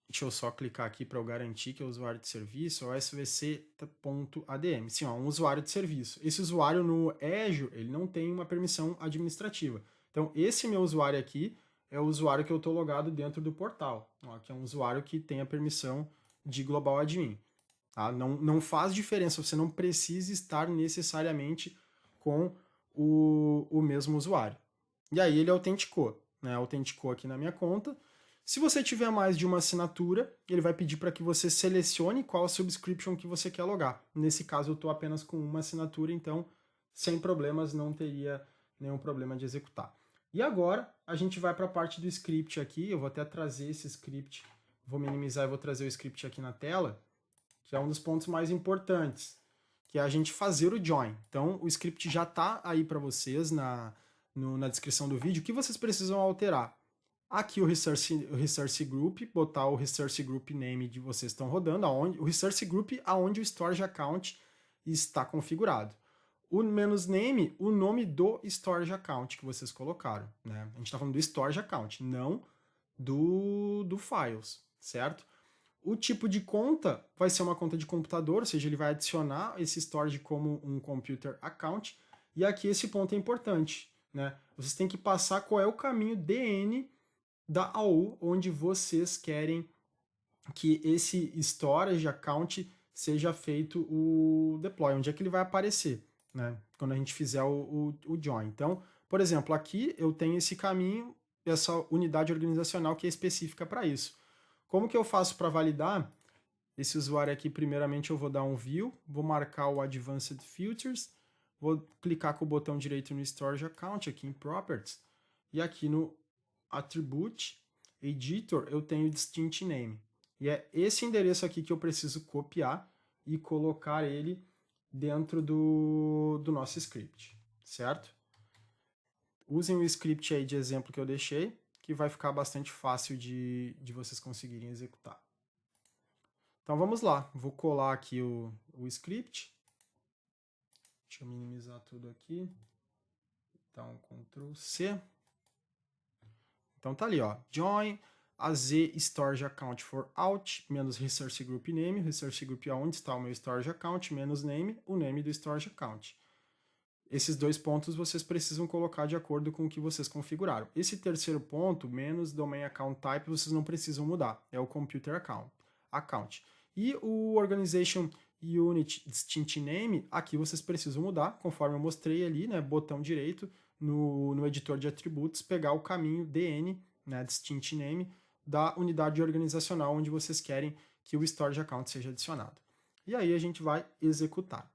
Deixa eu só clicar aqui para eu garantir que é o usuário de serviço, é o svc.adm. Sim, ó, um usuário de serviço. Esse usuário no Azure, ele não tem uma permissão administrativa. Então, esse meu usuário aqui é o usuário que eu estou logado dentro do portal, ó, que é um usuário que tem a permissão de Global Admin. Tá? Não faz diferença, você não precisa estar necessariamente com o mesmo usuário. E aí ele autenticou, né? Autenticou aqui na minha conta. Se você tiver mais de uma assinatura, ele vai pedir para que você selecione qual subscription que você quer logar. Nesse caso, eu estou apenas com uma assinatura, então, sem problemas, não teria nenhum problema de executar. E agora, a gente vai para a parte do script aqui. Eu vou até trazer esse script, vou minimizar e vou trazer o script aqui na tela, que é um dos pontos mais importantes, que é a gente fazer o join. Então, o script já está aí para vocês na descrição do vídeo. O que vocês precisam alterar? Aqui o Resource Group, botar o Resource Group Name de vocês estão rodando, o Resource Group aonde o Storage Account está configurado. O "-name", o nome do Storage Account que vocês colocaram. Né? A gente está falando do Storage Account, não do Files, certo? O tipo de conta vai ser uma conta de computador, ou seja, ele vai adicionar esse storage como um Computer Account. E aqui esse ponto é importante. Né? Vocês têm que passar qual é o caminho DN da AU, onde vocês querem que esse storage account seja feito o deploy, onde é que ele vai aparecer, né? Quando a gente fizer o join. Então, por exemplo, aqui eu tenho esse caminho, essa unidade organizacional que é específica para isso. Como que eu faço para validar? Esse usuário aqui, primeiramente eu vou dar um view, vou marcar o Advanced Filters, vou clicar com o botão direito no Storage Account, aqui em Properties, e aqui no Attribute Editor eu tenho Distinct Name. E é esse endereço aqui que eu preciso copiar e colocar ele dentro do nosso script, certo? Usem o script aí de exemplo que eu deixei, que vai ficar bastante fácil de vocês conseguirem executar. Então vamos lá, vou colar aqui o script. Deixa eu minimizar tudo aqui. Então, Ctrl C. Então tá ali, ó, join AZ storage account for out, menos resource group name, resource group aonde está o meu storage account, menos name, o name do storage account. Esses dois pontos vocês precisam colocar de acordo com o que vocês configuraram. Esse terceiro ponto, menos domain account type, vocês não precisam mudar, é o computer account. E o organization unit distinct name, aqui vocês precisam mudar, conforme eu mostrei ali, né, botão direito no editor de atributos, pegar o caminho DN, né, distinct name, da unidade organizacional onde vocês querem que o storage account seja adicionado. E aí a gente vai executar.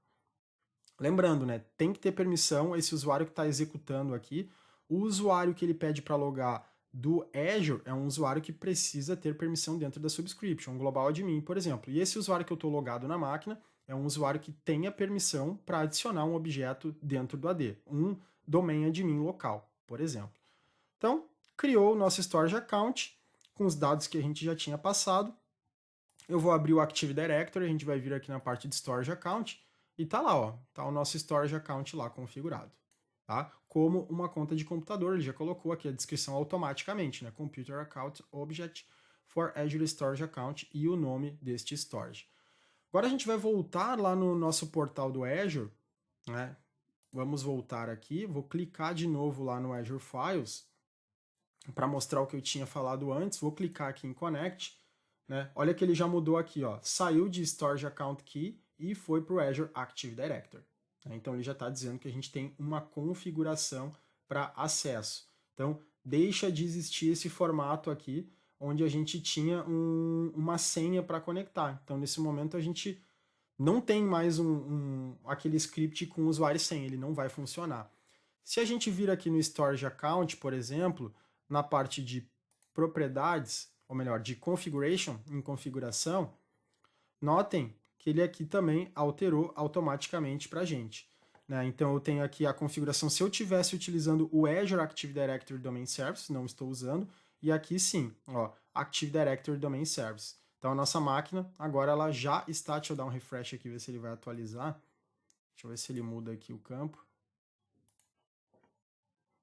Lembrando, né, tem que ter permissão, esse usuário que está executando aqui, o usuário que ele pede para logar do Azure é um usuário que precisa ter permissão dentro da subscription, um Global Admin, por exemplo. E esse usuário que eu estou logado na máquina é um usuário que tem a permissão para adicionar um objeto dentro do AD, um domain admin local, por exemplo. Então, criou o nosso storage account com os dados que a gente já tinha passado. Eu vou abrir o Active Directory, a gente vai vir aqui na parte de storage account e tá lá, ó, tá o nosso storage account lá configurado. Tá? Como uma conta de computador, ele já colocou aqui a descrição automaticamente, né? Computer Account Object for Azure Storage Account e o nome deste storage. Agora a gente vai voltar lá no nosso portal do Azure, né? Vamos voltar aqui, vou clicar de novo lá no Azure Files para mostrar o que eu tinha falado antes, vou clicar aqui em Connect, né? Olha que ele já mudou aqui, ó, saiu de Storage Account Key e foi para o Azure Active Directory. Então ele já está dizendo que a gente tem uma configuração para acesso. Então deixa de existir esse formato aqui, onde a gente tinha uma senha para conectar. Então nesse momento a gente não tem mais aquele script com usuário e senha, ele não vai funcionar. Se a gente vir aqui no Storage Account, por exemplo, na parte de propriedades, ou melhor, de configuration, em configuração, notem que ele aqui também alterou automaticamente para a gente. né? Então eu tenho aqui a configuração se eu estivesse utilizando o Azure Active Directory Domain Service, não estou usando, e aqui sim, ó, Active Directory Domain Service. Então a nossa máquina agora ela já está, deixa eu dar um refresh aqui, ver se ele vai atualizar. Deixa eu ver se ele muda aqui o campo.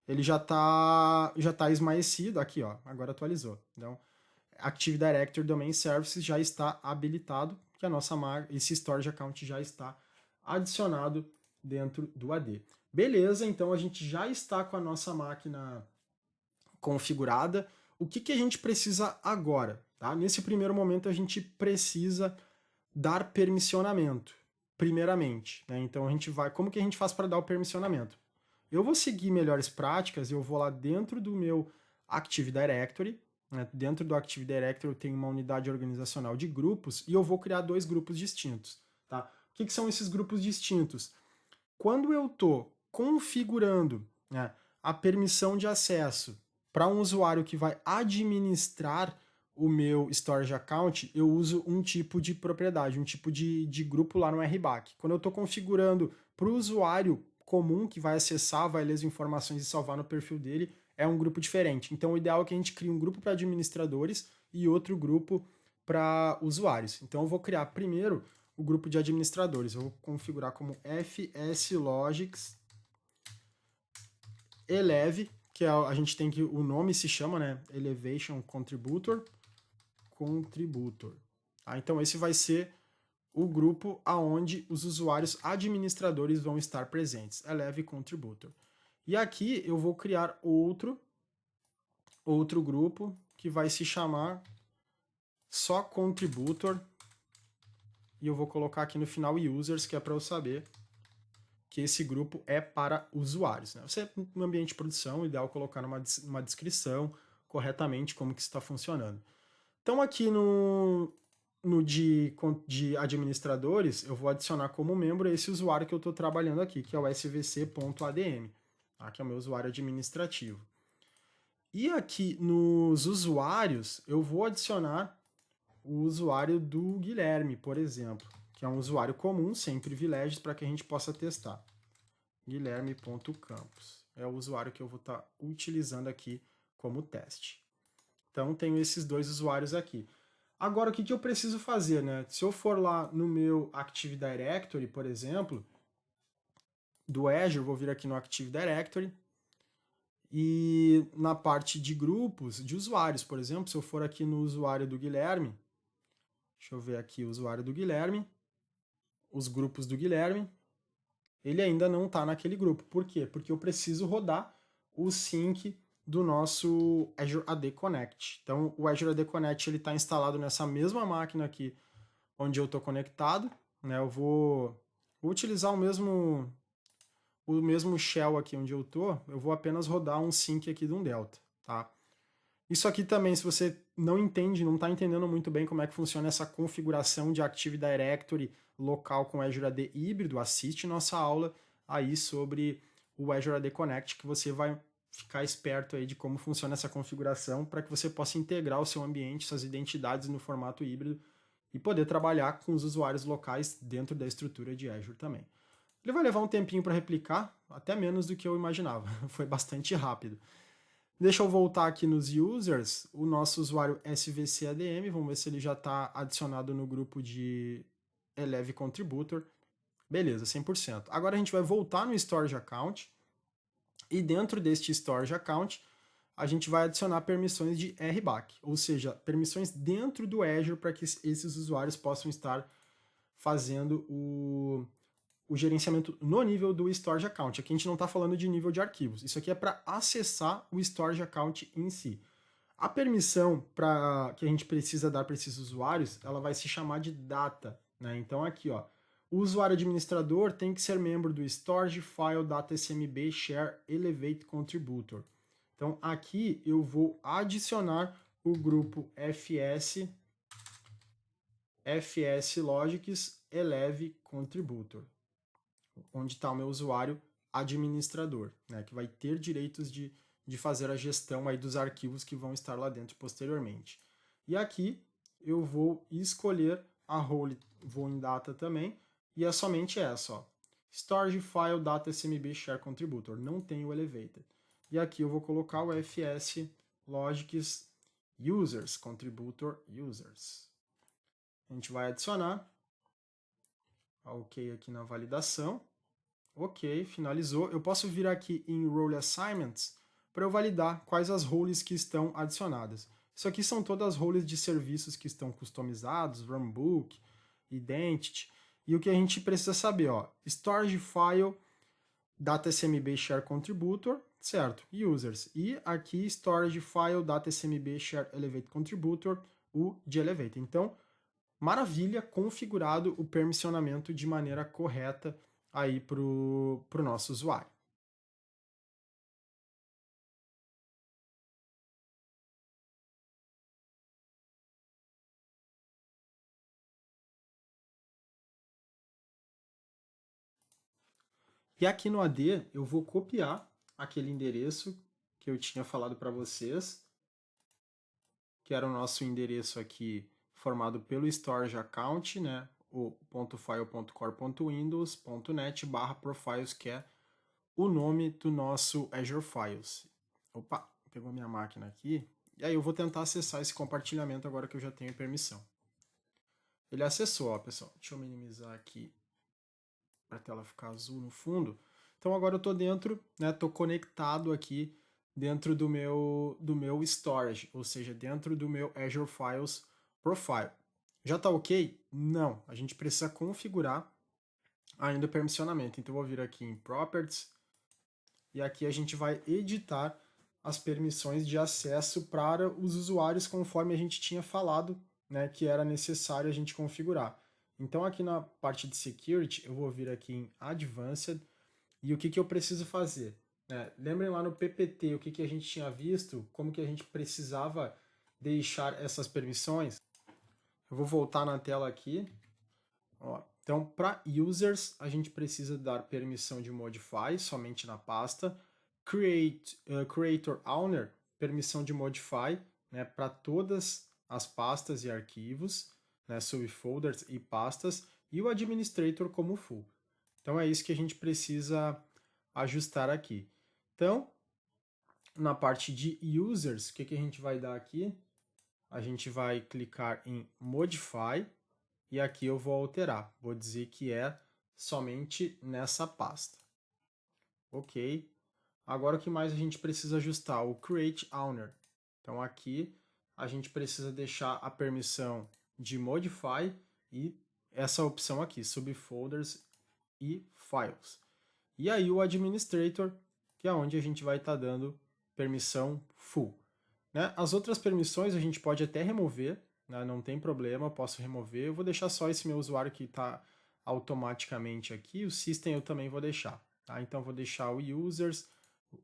Ele já tá esmaecido aqui, ó, agora atualizou. Então, Active Directory Domain Services já está habilitado, que a nossa esse storage account já está adicionado dentro do AD. Beleza, então a gente já está com a nossa máquina configurada. O que a gente precisa agora? Tá? Nesse primeiro momento a gente precisa dar permissionamento, primeiramente. Né? Então a gente vai. Como que a gente faz para dar o permissionamento? Eu vou seguir melhores práticas, eu vou lá dentro do meu Active Directory. Né? Dentro do Active Directory eu tenho uma unidade organizacional de grupos e eu vou criar 2 grupos distintos. Tá? O que são esses grupos distintos? Quando eu estou configurando, né, a permissão de acesso para um usuário que vai administrar o meu storage account, eu uso um tipo de propriedade, um tipo de grupo lá no RBAC. Quando eu estou configurando para o usuário comum que vai acessar, vai ler as informações e salvar no perfil dele, é um grupo diferente. Então o ideal é que a gente crie um grupo para administradores e outro grupo para usuários. Então eu vou criar primeiro o grupo de administradores. Eu vou configurar como fslogics eleve, que a gente tem que o nome se chama, né, Elevation Contributor. Tá? Então esse vai ser o grupo aonde os usuários administradores vão estar presentes, Eleve Contributor. E aqui eu vou criar outro grupo que vai se chamar só Contributor, e eu vou colocar aqui no final Users, que é para eu saber que esse grupo é para usuários. Né? Você, no ambiente de produção, o ideal é colocar numa descrição corretamente como que está funcionando. Então aqui no de administradores, eu vou adicionar como membro esse usuário que eu estou trabalhando aqui, que é o svc.adm, tá? Que é o meu usuário administrativo. E aqui nos usuários, eu vou adicionar o usuário do Guilherme, por exemplo, que é um usuário comum, sem privilégios, para que a gente possa testar. Guilherme.campos é o usuário que eu vou estar utilizando aqui como teste. Então, tenho esses 2 usuários aqui. Agora, o que eu preciso fazer? Né? Se eu for lá no meu Active Directory, por exemplo, do Azure, vou vir aqui no Active Directory, e na parte de grupos, de usuários, por exemplo, se eu for aqui no usuário do Guilherme, deixa eu ver aqui o usuário do Guilherme, os grupos do Guilherme, ele ainda não está naquele grupo. Por quê? Porque eu preciso rodar o sync do nosso Azure AD Connect. Então, o Azure AD Connect está instalado nessa mesma máquina aqui onde eu estou conectado. Né? Eu vou utilizar o mesmo shell aqui onde eu estou, eu vou apenas rodar um sync aqui de um Delta. Tá? Isso aqui também, se você não entende, não está entendendo muito bem como é que funciona essa configuração de Active Directory local com Azure AD híbrido, assiste nossa aula aí sobre o Azure AD Connect, que você vai ficar esperto aí de como funciona essa configuração para que você possa integrar o seu ambiente, suas identidades no formato híbrido e poder trabalhar com os usuários locais dentro da estrutura de Azure também. Ele vai levar um tempinho para replicar, até menos do que eu imaginava, foi bastante rápido. Deixa eu voltar aqui nos users, o nosso usuário svc.adm, vamos ver se ele já está adicionado no grupo de Eleve Contributor. Beleza, 100%. Agora a gente vai voltar no Storage Account, e dentro deste Storage Account, a gente vai adicionar permissões de RBAC, ou seja, permissões dentro do Azure para que esses usuários possam estar fazendo o gerenciamento no nível do Storage Account. Aqui a gente não está falando de nível de arquivos. Isso aqui é para acessar o Storage Account em si. A permissão que a gente precisa dar para esses usuários, ela vai se chamar de data. Né? Então aqui, ó, o usuário administrador tem que ser membro do Storage File Data SMB Share Elevate Contributor. Então aqui eu vou adicionar o grupo FS Logics Eleve Contributor, onde está o meu usuário administrador, né, que vai ter direitos de fazer a gestão aí dos arquivos que vão estar lá dentro posteriormente. E aqui eu vou escolher a role, vou em data também, e é somente essa, ó, storage file data smb share contributor, não tem o elevated. E aqui eu vou colocar o fs logics users, contributor users. A gente vai adicionar, ok aqui na validação, ok, finalizou. Eu posso vir aqui em role assignments para eu validar quais as roles que estão adicionadas. Isso aqui são todas as roles de serviços que estão customizados, runbook, identity. E o que a gente precisa saber, ó, storage file, data smb share contributor, certo, users. E aqui storage file, data smb share elevate contributor, o de elevate. Então, maravilha, configurado o permissionamento de maneira correta aí para o nosso usuário. E aqui no AD eu vou copiar aquele endereço que eu tinha falado para vocês, que era o nosso endereço aqui formado pelo storage account, né, o .file.core.windows.net/profiles, que é o nome do nosso Azure Files. Opa, pegou minha máquina aqui. E aí eu vou tentar acessar esse compartilhamento agora que eu já tenho permissão. Ele acessou, ó, pessoal. Deixa eu minimizar aqui para a tela ficar azul no fundo. Então agora eu estou dentro, né, estou conectado aqui dentro do meu storage, ou seja, dentro do meu Azure Files Profile. Já está ok? Não, a gente precisa configurar ainda o permissionamento. Então eu vou vir aqui em Properties e aqui a gente vai editar as permissões de acesso para os usuários conforme a gente tinha falado, né, que era necessário a gente configurar. Então aqui na parte de Security eu vou vir aqui em Advanced e o que eu preciso fazer? Lembrem lá no PPT o que a gente tinha visto, como que a gente precisava deixar essas permissões. Eu vou voltar na tela aqui. Ó, então, para users, a gente precisa dar permissão de modify somente na pasta. Creator owner, permissão de modify, né, para todas as pastas e arquivos, né, subfolders e pastas, e o administrator como full. Então é isso que a gente precisa ajustar aqui. Então, na parte de users, o que a gente vai dar aqui? A gente vai clicar em modify e aqui eu vou alterar. Vou dizer que é somente nessa pasta. Ok. Agora o que mais a gente precisa ajustar? O create owner. Então aqui a gente precisa deixar a permissão de modify e essa opção aqui, subfolders e files. E aí o administrator, que é onde a gente vai estar dando permissão full. Né? As outras permissões a gente pode até remover, né? Não tem problema, eu posso remover. Eu vou deixar só esse meu usuário que está automaticamente aqui, o system eu também vou deixar. Tá? Então eu vou deixar o users,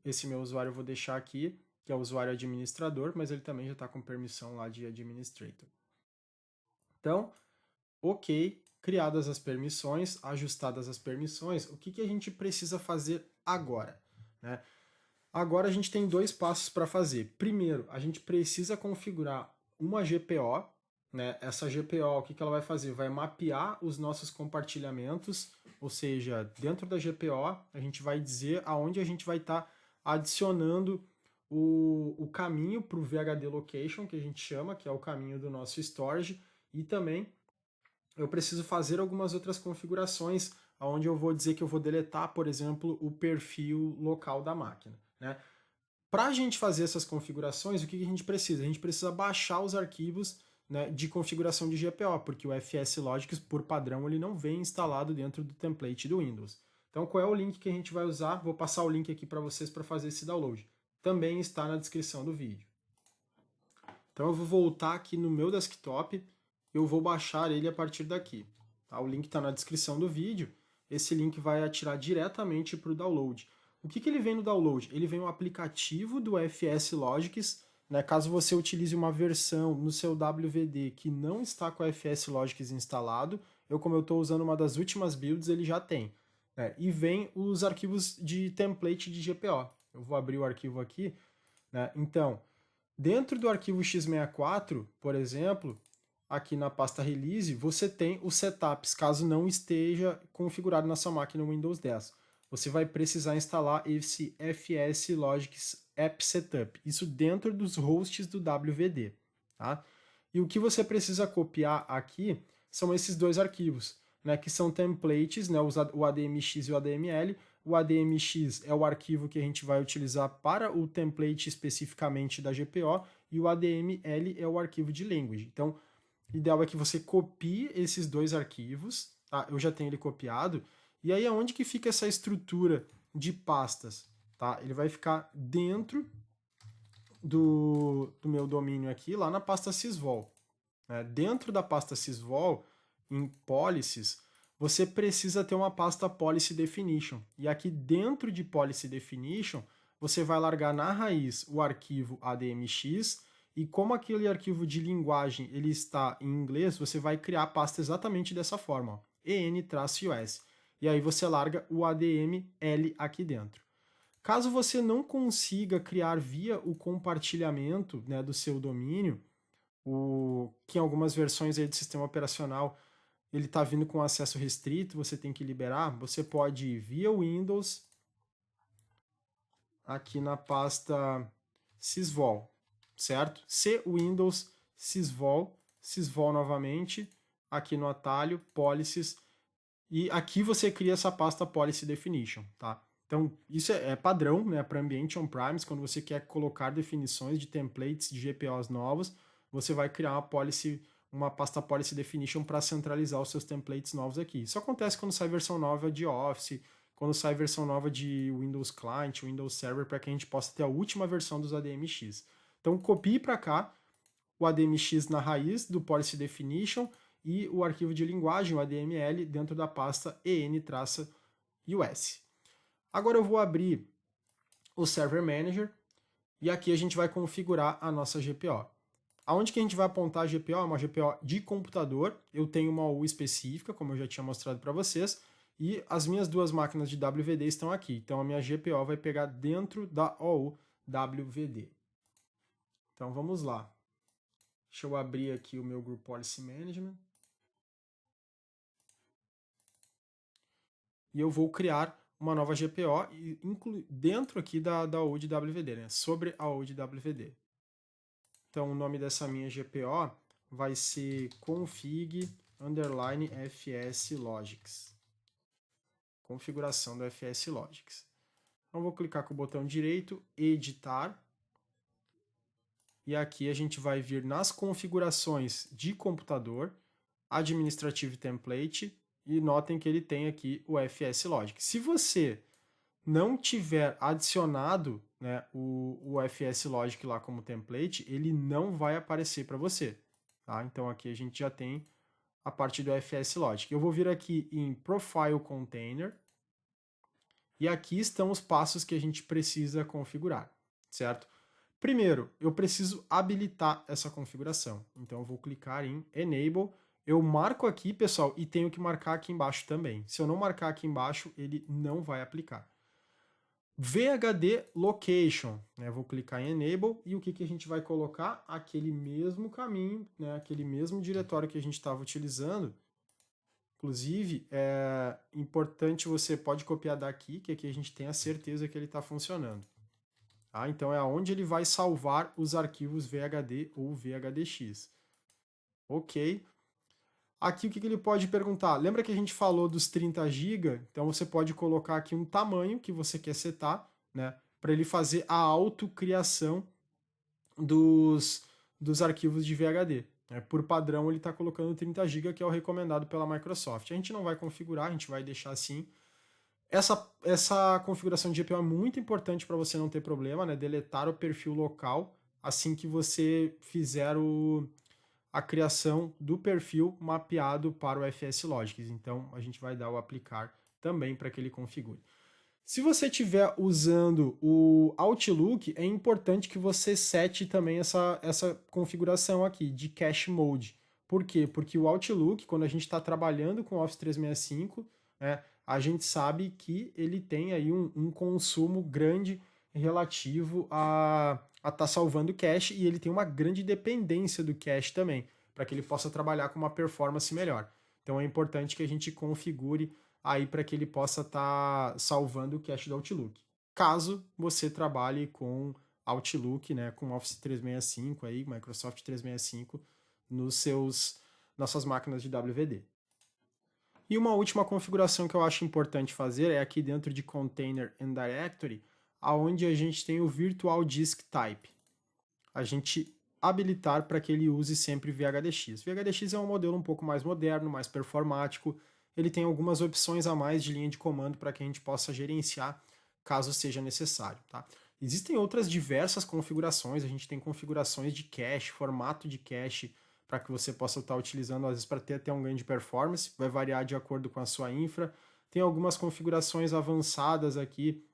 esse meu usuário eu vou deixar aqui, que é o usuário administrador, mas ele também já está com permissão lá de administrator. Então, ok, criadas as permissões, ajustadas as permissões, o que a gente precisa fazer agora? Né? Agora a gente tem dois passos para fazer. Primeiro, a gente precisa configurar uma GPO. Né? Essa GPO, o que ela vai fazer? Vai mapear os nossos compartilhamentos, ou seja, dentro da GPO a gente vai dizer aonde a gente vai estar adicionando o caminho para o VHD Location, que a gente chama, que é o caminho do nosso storage, e também eu preciso fazer algumas outras configurações, onde eu vou dizer que eu vou deletar, por exemplo, o perfil local da máquina. Né? Para a gente fazer essas configurações, o que a gente precisa? A gente precisa baixar os arquivos, né, de configuração de GPO, porque o FS Logics, por padrão, ele não vem instalado dentro do template do Windows. Então, qual é o link que a gente vai usar? Vou passar o link aqui para vocês para fazer esse download. Também está na descrição do vídeo. Então, eu vou voltar aqui no meu desktop, eu vou baixar ele a partir daqui. Tá? O link está na descrição do vídeo, esse link vai atirar diretamente para o download. O que ele vem no download? Ele vem um aplicativo do FS Logics, né? Caso você utilize uma versão no seu WVD que não está com o FS Logics instalado, como eu estou usando uma das últimas builds, ele já tem. Né? E vem os arquivos de template de GPO. Eu vou abrir o arquivo aqui. Né? Então, dentro do arquivo x64, por exemplo, aqui na pasta Release, você tem os setups, caso não esteja configurado na sua máquina no Windows 10. Você vai precisar instalar esse FS Logics App Setup, isso dentro dos hosts do WVD, tá? E o que você precisa copiar aqui são esses dois arquivos, né, que são templates, né, o ADMX e o ADML. O ADMX é o arquivo que a gente vai utilizar para o template especificamente da GPO, e o ADML é o arquivo de language. Então, o ideal é que você copie esses dois arquivos, tá? Eu já tenho ele copiado, e aí aonde que fica essa estrutura de pastas? Tá? Ele vai ficar dentro do meu domínio aqui, lá na pasta sysvol. Né? Dentro da pasta sysvol, em policies, você precisa ter uma pasta policy definition. E aqui dentro de policy definition, você vai largar na raiz o arquivo ADMX, e como aquele arquivo de linguagem ele está em inglês, você vai criar a pasta exatamente dessa forma, ó, en-us. E aí você larga o ADML aqui dentro. Caso você não consiga criar via o compartilhamento, né, do seu domínio, que em algumas versões aí do sistema operacional ele está vindo com acesso restrito, você tem que liberar, você pode ir via Windows, aqui na pasta sysvol, certo? Windows sysvol, sysvol novamente, aqui no atalho, policies, e aqui você cria essa pasta policy definition, tá? Então, isso é padrão, né, para ambiente on-premise, quando você quer colocar definições de templates de GPOs novos, você vai criar uma pasta policy definition para centralizar os seus templates novos aqui. Isso acontece quando sai versão nova de Office, quando sai versão nova de Windows Client, Windows Server, para que a gente possa ter a última versão dos ADMX. Então, copie para cá o ADMX na raiz do policy definition e o arquivo de linguagem, o ADML, dentro da pasta en-us. Agora eu vou abrir o Server Manager e aqui a gente vai configurar a nossa GPO. Aonde que a gente vai apontar a GPO? É uma GPO de computador. Eu tenho uma OU específica, como eu já tinha mostrado para vocês, e as minhas duas máquinas de WVD estão aqui. Então a minha GPO vai pegar dentro da OU WVD. Então vamos lá. Deixa eu abrir aqui o meu Group Policy Management. E eu vou criar uma nova GPO dentro aqui da OU de WVD, né? Sobre a OU de WVD. Então o nome dessa minha GPO vai ser config_fslogics. Configuração do fslogics. Então vou clicar com o botão direito, editar. E aqui a gente vai vir nas configurações de computador, Administrative Template, e notem que ele tem aqui o fslogic. Se você não tiver adicionado, né, o fslogic lá como template, ele não vai aparecer para você. Tá? Então aqui a gente já tem a parte do fslogic. Eu vou vir aqui em Profile Container, e aqui estão os passos que a gente precisa configurar, certo? Primeiro, eu preciso habilitar essa configuração. Então eu vou clicar em Enable. Eu marco aqui, pessoal, e tenho que marcar aqui embaixo também. Se eu não marcar aqui embaixo, ele não vai aplicar. VHD Location, né? Vou clicar em Enable e o que a gente vai colocar? Aquele mesmo caminho, né? Aquele mesmo diretório que a gente estava utilizando. Inclusive, é importante, você pode copiar daqui, que aqui a gente tem a certeza que ele está funcionando. Tá? Então é onde ele vai salvar os arquivos VHD ou VHDX. Ok. Aqui o que ele pode perguntar? Lembra que a gente falou dos 30 GB? Então você pode colocar aqui um tamanho que você quer setar, né, para ele fazer a autocriação dos arquivos de VHD. Por padrão ele está colocando 30 GB, que é o recomendado pela Microsoft. A gente não vai configurar, a gente vai deixar assim. Essa configuração de GPO é muito importante para você não ter problema, né? Deletar o perfil local assim que você fizer a criação do perfil mapeado para o fslogics. Então a gente vai dar o aplicar também para que ele configure. Se você estiver usando o Outlook, é importante que você sete também essa configuração aqui de Cache Mode. Por quê? Porque o Outlook, quando a gente está trabalhando com o Office 365, né, a gente sabe que ele tem aí um consumo grande relativo a estar salvando cache, e ele tem uma grande dependência do cache também. para que ele possa trabalhar com uma performance melhor. Então é importante que a gente configure aí para que ele possa estar salvando o cache do Outlook. Caso você trabalhe com Outlook, né, com Office 365 aí, Microsoft 365 nas suas máquinas de WVD. E uma última configuração que eu acho importante fazer é aqui dentro de Container and Directory, aonde a gente tem o Virtual Disk Type. A gente habilitar para que ele use sempre VHDX. VHDX é um modelo um pouco mais moderno, mais performático, ele tem algumas opções a mais de linha de comando para que a gente possa gerenciar caso seja necessário. Tá? Existem outras diversas configurações, a gente tem configurações de cache, formato de cache, para que você possa estar utilizando, às vezes, para ter até um ganho de performance, vai variar de acordo com a sua infra. Tem algumas configurações avançadas aqui,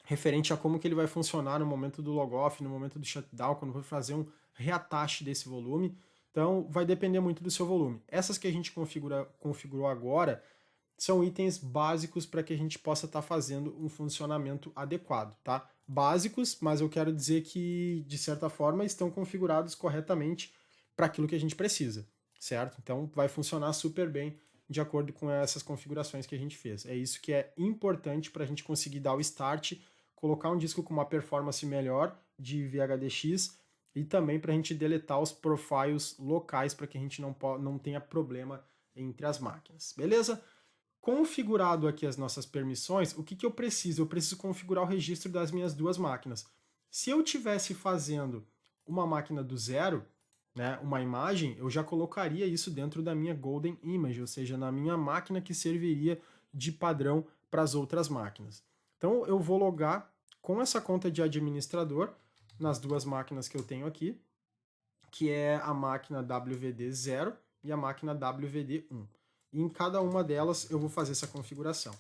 referente a como que ele vai funcionar no momento do logoff, no momento do shutdown, quando for fazer um reattache desse volume. Então, vai depender muito do seu volume. Essas que a gente configurou agora são itens básicos para que a gente possa estar fazendo um funcionamento adequado, tá? Básicos, mas eu quero dizer que, de certa forma, estão configurados corretamente para aquilo que a gente precisa, certo? Então, vai funcionar super bem de acordo com essas configurações que a gente fez. É isso que é importante para a gente conseguir dar o start, colocar um disco com uma performance melhor de VHDX e também para a gente deletar os profiles locais para que a gente não tenha problema entre as máquinas, beleza? Configurado aqui as nossas permissões, o que eu preciso? Eu preciso configurar o registro das minhas duas máquinas. Se eu tivesse fazendo uma máquina do zero, né, uma imagem, eu já colocaria isso dentro da minha Golden Image, ou seja, na minha máquina que serviria de padrão para as outras máquinas. Então eu vou logar com essa conta de administrador nas duas máquinas que eu tenho aqui, que é a máquina WVD0 e a máquina WVD1. E em cada uma delas eu vou fazer essa configuração.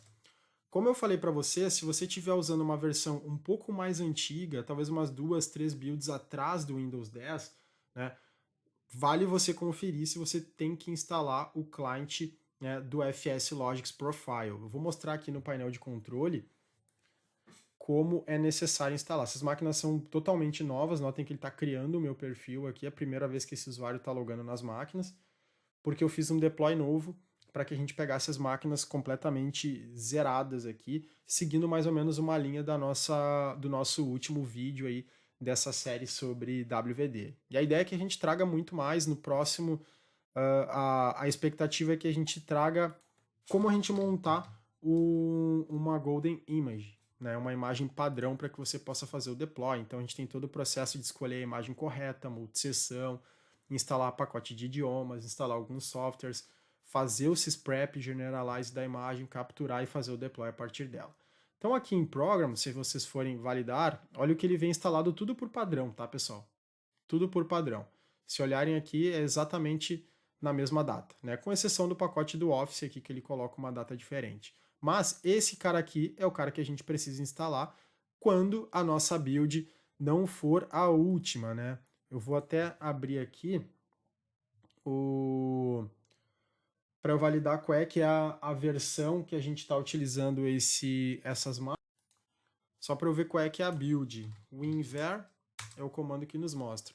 Como eu falei para você, se você estiver usando uma versão um pouco mais antiga, talvez umas 2, 3 builds atrás do Windows 10, né, vale você conferir se você tem que instalar o client, né, do FS Logics Profile. Eu vou mostrar aqui no painel de controle como é necessário instalar. Essas máquinas são totalmente novas, notem que ele está criando o meu perfil aqui, é a primeira vez que esse usuário está logando nas máquinas, porque eu fiz um deploy novo para que a gente pegasse as máquinas completamente zeradas aqui, seguindo mais ou menos uma linha do nosso último vídeo aí, dessa série sobre WVD. E a ideia é que a gente traga muito mais no próximo, a expectativa é que a gente traga como a gente montar uma Golden Image, né, uma imagem padrão para que você possa fazer o deploy. Então a gente tem todo o processo de escolher a imagem correta, multisseção, instalar pacote de idiomas, instalar alguns softwares, fazer o sysprep, generalize da imagem, capturar e fazer o deploy a partir dela. Então aqui em Program, se vocês forem validar, olha o que ele vem instalado tudo por padrão, tá, pessoal? Tudo por padrão. Se olharem aqui, é exatamente na mesma data, né? Com exceção do pacote do Office aqui, que ele coloca uma data diferente. Mas esse cara aqui é o cara que a gente precisa instalar quando a nossa build não for a última, né? Eu vou até abrir aqui para eu validar qual é que é a versão que a gente está utilizando essas máquinas. Só para eu ver qual é que é a build. WinVer é o comando que nos mostra.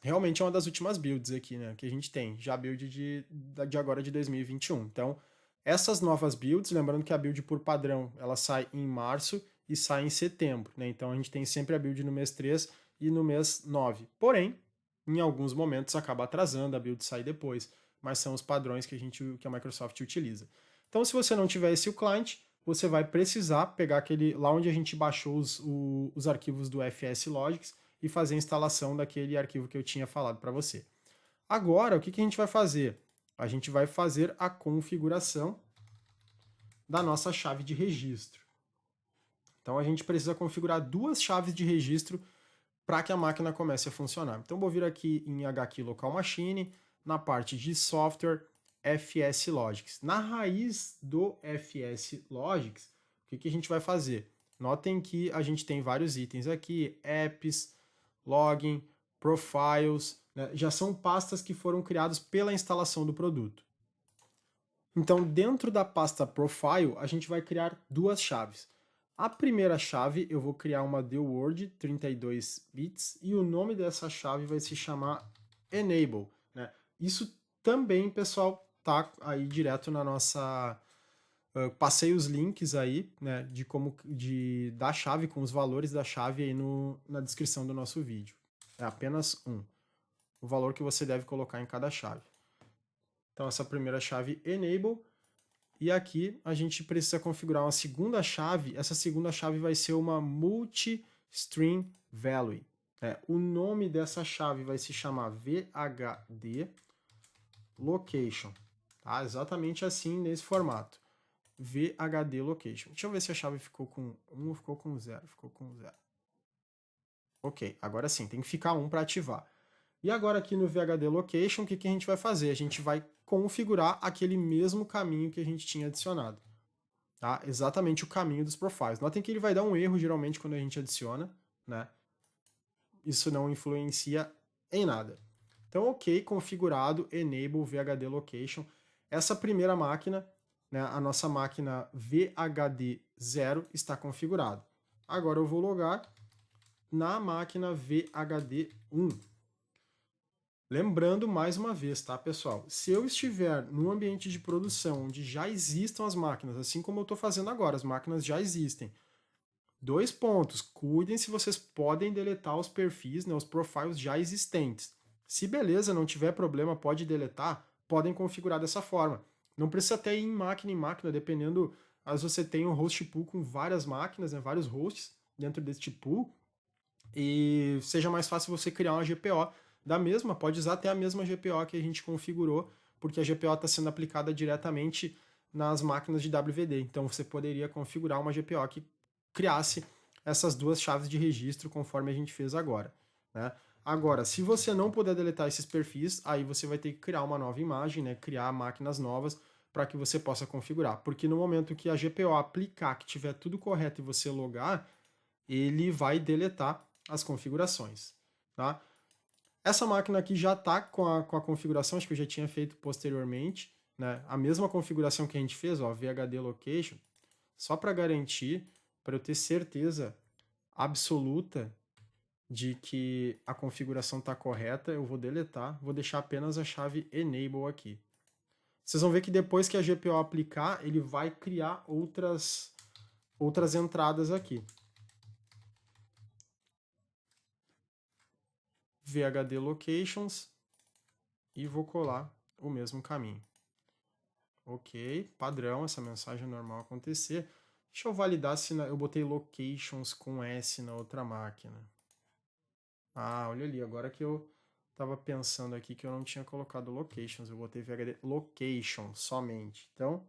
Realmente é uma das últimas builds aqui, né, que a gente tem. Já a build de agora de 2021. Então, essas novas builds, lembrando que a build por padrão, ela sai em março e sai em setembro, né? Então a gente tem sempre a build no mês 3 e no mês 9. Porém, em alguns momentos acaba atrasando, a build sai depois, mas são os padrões que a Microsoft utiliza. Então, se você não tiver esse client, você vai precisar pegar lá onde a gente baixou os arquivos do FS Logics e fazer a instalação daquele arquivo que eu tinha falado para você. Agora, o que a gente vai fazer? A gente vai fazer a configuração da nossa chave de registro. Então, a gente precisa configurar duas chaves de registro para que a máquina comece a funcionar. Então, vou vir aqui em HKey Local Machine, na parte de software, FS Logics. Na raiz do FS Logics, o que a gente vai fazer? Notem que a gente tem vários itens aqui, apps, login, profiles, né? Já são pastas que foram criadas pela instalação do produto. Então, dentro da pasta profile, a gente vai criar duas chaves. A primeira chave, eu vou criar uma dword 32 bits e o nome dessa chave vai se chamar enable, né? Isso também, pessoal, tá aí direto na nossa... passei os links aí, né, da chave, com os valores da chave aí na descrição do nosso vídeo. É apenas o valor que você deve colocar em cada chave. Então essa primeira chave enable, e aqui a gente precisa configurar uma segunda chave. Essa segunda chave vai ser uma multi-string value. O nome dessa chave vai se chamar VHD location, tá? Exatamente assim, nesse formato. VHD location. Deixa eu ver se a chave ficou com 1 ou ficou com 0. Ficou com 0. Ok, agora sim, tem que ficar 1 para ativar. E agora aqui no VHD location, o que a gente vai fazer? A gente vai configurar aquele mesmo caminho que a gente tinha adicionado. Tá? Exatamente o caminho dos profiles. Notem que ele vai dar um erro geralmente quando a gente adiciona, né? Isso não influencia em nada. Então, ok, configurado, enable VHD location. Essa primeira máquina, né, a nossa máquina VHD0 está configurada. Agora eu vou logar na máquina VHD1. Lembrando mais uma vez, tá, pessoal? Se eu estiver num ambiente de produção onde já existam as máquinas, assim como eu estou fazendo agora, as máquinas já existem. 2 pontos. Cuidem se vocês podem deletar os perfis, né, os profiles já existentes. Se beleza, não tiver problema, pode deletar, podem configurar dessa forma. Não precisa até ir em máquina, dependendo, às vezes você tem um host pool com várias máquinas, né, vários hosts dentro deste pool, e seja mais fácil você criar uma GPO da mesma, pode usar até a mesma GPO que a gente configurou, porque a GPO está sendo aplicada diretamente nas máquinas de WVD. Então você poderia configurar uma GPO que criasse essas duas chaves de registro conforme a gente fez agora, né? Agora, se você não puder deletar esses perfis, aí você vai ter que criar uma nova imagem, né? Criar máquinas novas para que você possa configurar. Porque no momento que a GPO aplicar, que tiver tudo correto e você logar, ele vai deletar as configurações, tá? Essa máquina aqui já está com a configuração, acho que eu já tinha feito posteriormente, né? A mesma configuração que a gente fez, ó, VHD location, só para garantir, para eu ter certeza absoluta de que a configuração está correta, eu vou deletar, vou deixar apenas a chave enable aqui. Vocês vão ver que depois que a GPO aplicar, ele vai criar outras entradas aqui. VHD locations e vou colar o mesmo caminho. Ok, padrão, essa mensagem é normal acontecer. Deixa eu validar se eu botei locations com S na outra máquina. Ah, olha ali, agora que eu estava pensando aqui que eu não tinha colocado locations, eu botei VHD location somente. Então,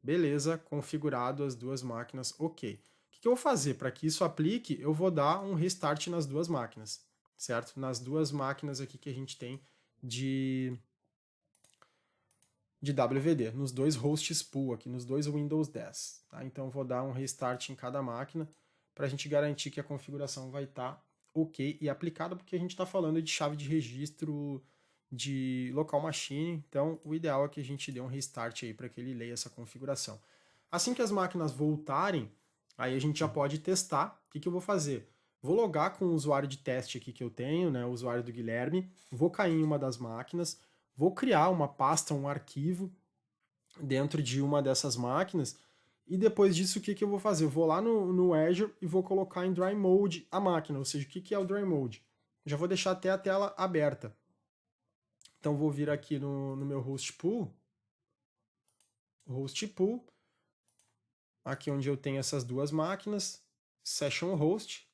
beleza, configurado as duas máquinas, ok. O que eu vou fazer? Para que isso aplique, eu vou dar um restart nas duas máquinas, certo? Nas duas máquinas aqui que a gente tem de WVD, nos dois hosts pool aqui, nos dois Windows 10. Tá? Então, vou dar um restart em cada máquina para a gente garantir que a configuração vai estar ok e aplicada, porque a gente está falando de chave de registro de local machine, então o ideal é que a gente dê um restart aí para que ele leia essa configuração. Assim que as máquinas voltarem, aí a gente já pode testar. O que eu vou fazer? Vou logar com o usuário de teste aqui que eu tenho, né, o usuário do Guilherme, vou cair em uma das máquinas, vou criar uma pasta, um arquivo dentro de uma dessas máquinas, e depois disso o que eu vou fazer? Eu vou lá no Azure e vou colocar em Dry Mode a máquina, ou seja, o que é o Dry Mode? Já vou deixar até a tela aberta. Então vou vir aqui no meu host pool, aqui onde eu tenho essas duas máquinas, Session Host.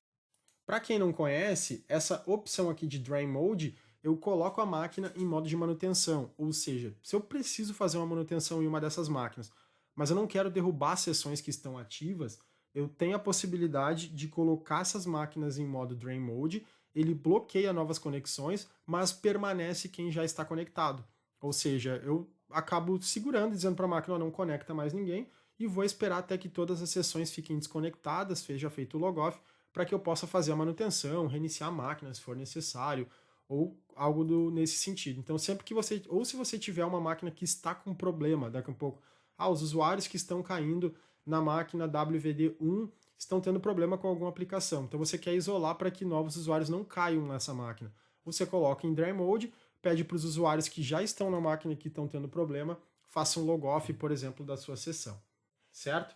Para quem não conhece, essa opção aqui de Dry Mode, eu coloco a máquina em modo de manutenção, ou seja, se eu preciso fazer uma manutenção em uma dessas máquinas, mas eu não quero derrubar sessões que estão ativas, eu tenho a possibilidade de colocar essas máquinas em modo Drain Mode, ele bloqueia novas conexões, mas permanece quem já está conectado. Ou seja, eu acabo segurando, dizendo para a máquina, não conecta mais ninguém, e vou esperar até que todas as sessões fiquem desconectadas, seja feito o logoff, para que eu possa fazer a manutenção, reiniciar a máquina se for necessário, ou algo nesse sentido. Então, sempre que você, ou se você tiver uma máquina que está com problema, daqui a um pouco, os usuários que estão caindo na máquina WVD1 estão tendo problema com alguma aplicação. Então, você quer isolar para que novos usuários não caiam nessa máquina. Você coloca em Dry Mode, pede para os usuários que já estão na máquina e que estão tendo problema, façam um logoff, por exemplo, da sua sessão, certo?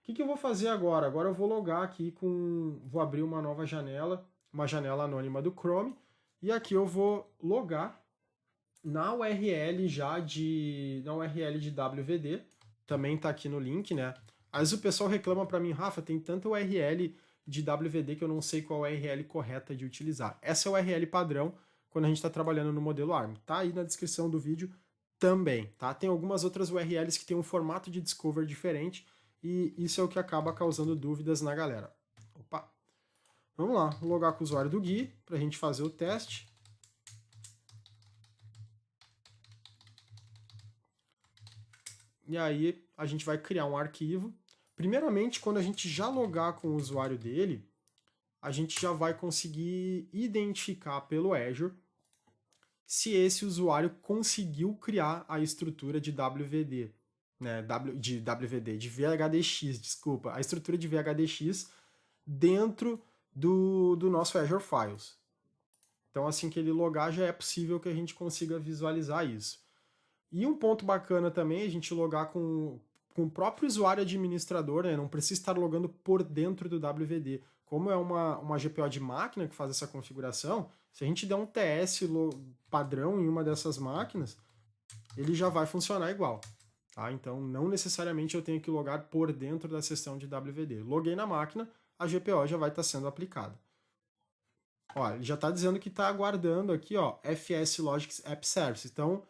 O que eu vou fazer agora? Agora eu vou logar aqui vou abrir uma nova janela, uma janela anônima do Chrome, e aqui eu vou logar na URL na URL de WVD, também está aqui no link, né? Às vezes o pessoal reclama para mim, Rafa, tem tanta URL de WVD que eu não sei qual é a URL correta de utilizar. Essa é a URL padrão quando a gente está trabalhando no modelo ARM. Tá aí na descrição do vídeo também, tá? Tem algumas outras URLs que tem um formato de discover diferente e isso é o que acaba causando dúvidas na galera. Opa! Vamos lá, vou logar com o usuário do Gui para a gente fazer o teste. E aí a gente vai criar um arquivo. Primeiramente, quando a gente já logar com o usuário dele, a gente já vai conseguir identificar pelo Azure se esse usuário conseguiu criar a estrutura de WVD, né, de VHDX, desculpa, a estrutura de VHDX dentro do nosso Azure Files. Então, assim que ele logar, já é possível que a gente consiga visualizar isso. E um ponto bacana também é a gente logar com o próprio usuário administrador, né? Não precisa estar logando por dentro do WVD. Como é uma GPO de máquina que faz essa configuração, se a gente der um TS padrão em uma dessas máquinas, ele já vai funcionar igual. Tá? Então, não necessariamente eu tenho que logar por dentro da sessão de WVD. Loguei na máquina, a GPO já vai estar sendo aplicada. Ó, ele já está dizendo que está aguardando aqui, ó, FS Logics App Service. Então,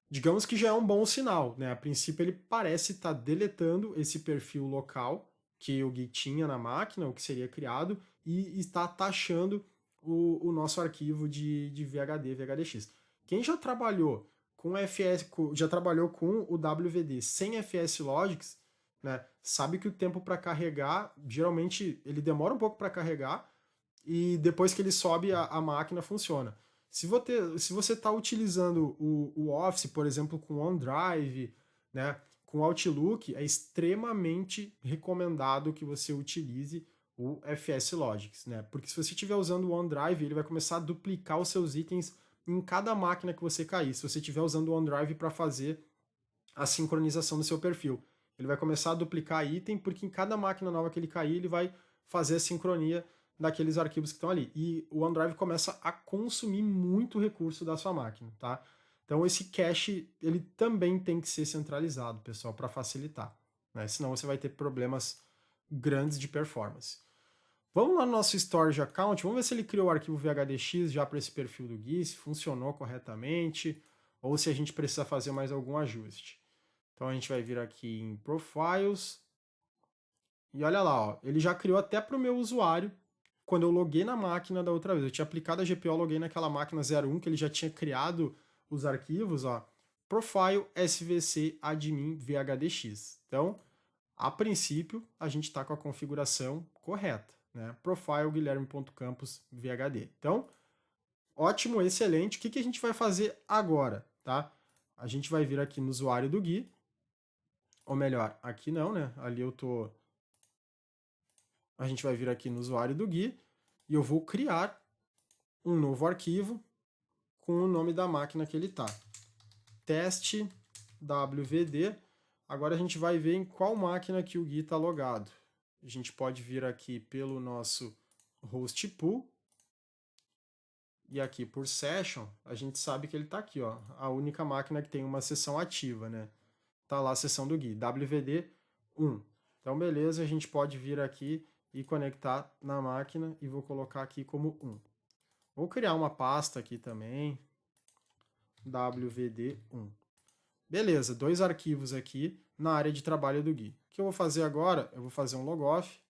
digamos que já é um bom sinal, né? A princípio ele parece estar deletando esse perfil local que o Gui tinha na máquina, o que seria criado, e está taxando o nosso arquivo de VHD, VHDX. Quem já trabalhou com já trabalhou com o WVD sem FS Logics, né, sabe que o tempo para carregar, geralmente ele demora um pouco para carregar, e depois que ele sobe, a máquina funciona. Se você está utilizando o Office, por exemplo, com OneDrive, né, com Outlook, é extremamente recomendado que você utilize o FS Logics, né? Porque se você estiver usando o OneDrive, ele vai começar a duplicar os seus itens em cada máquina que você cair. Se você estiver usando o OneDrive para fazer a sincronização do seu perfil, ele vai começar a duplicar item, porque em cada máquina nova que ele cair, ele vai fazer a sincronia daqueles arquivos que estão ali. E o OneDrive começa a consumir muito recurso da sua máquina, tá? Então esse cache, ele também tem que ser centralizado, pessoal, para facilitar, né? Senão você vai ter problemas grandes de performance. Vamos lá no nosso Storage Account, vamos ver se ele criou o arquivo VHDX já para esse perfil do Gui, se funcionou corretamente, ou se a gente precisa fazer mais algum ajuste. Então a gente vai vir aqui em Profiles, e olha lá, ó, ele já criou até para o meu usuário, quando eu loguei na máquina da outra vez. Eu tinha aplicado a GPO, loguei naquela máquina 01, que ele já tinha criado os arquivos, ó, Profile SVC Admin VHDX. Então, a princípio, a gente está com a configuração correta, né? Profile Guilherme.campus VHD. Então, ótimo, excelente. O que a gente vai fazer agora, tá? A gente vai vir aqui no usuário do Gui, ou melhor, aqui não, né? Ali eu tô... A gente vai vir aqui no usuário do Gui e eu vou criar um novo arquivo com o nome da máquina que ele está. Teste WVD. Agora a gente vai ver em qual máquina que o Gui está logado. A gente pode vir aqui pelo nosso host pool. E aqui por session, a gente sabe que ele está aqui, ó, a única máquina que tem uma sessão ativa, né? Tá lá a sessão do Gui, WVD 1. Então beleza, a gente pode vir aqui e conectar na máquina e vou colocar aqui como 1. Vou criar uma pasta aqui também, WVD1. Beleza, 2 arquivos aqui na área de trabalho do Gui. O que eu vou fazer agora? Eu vou fazer um logoff.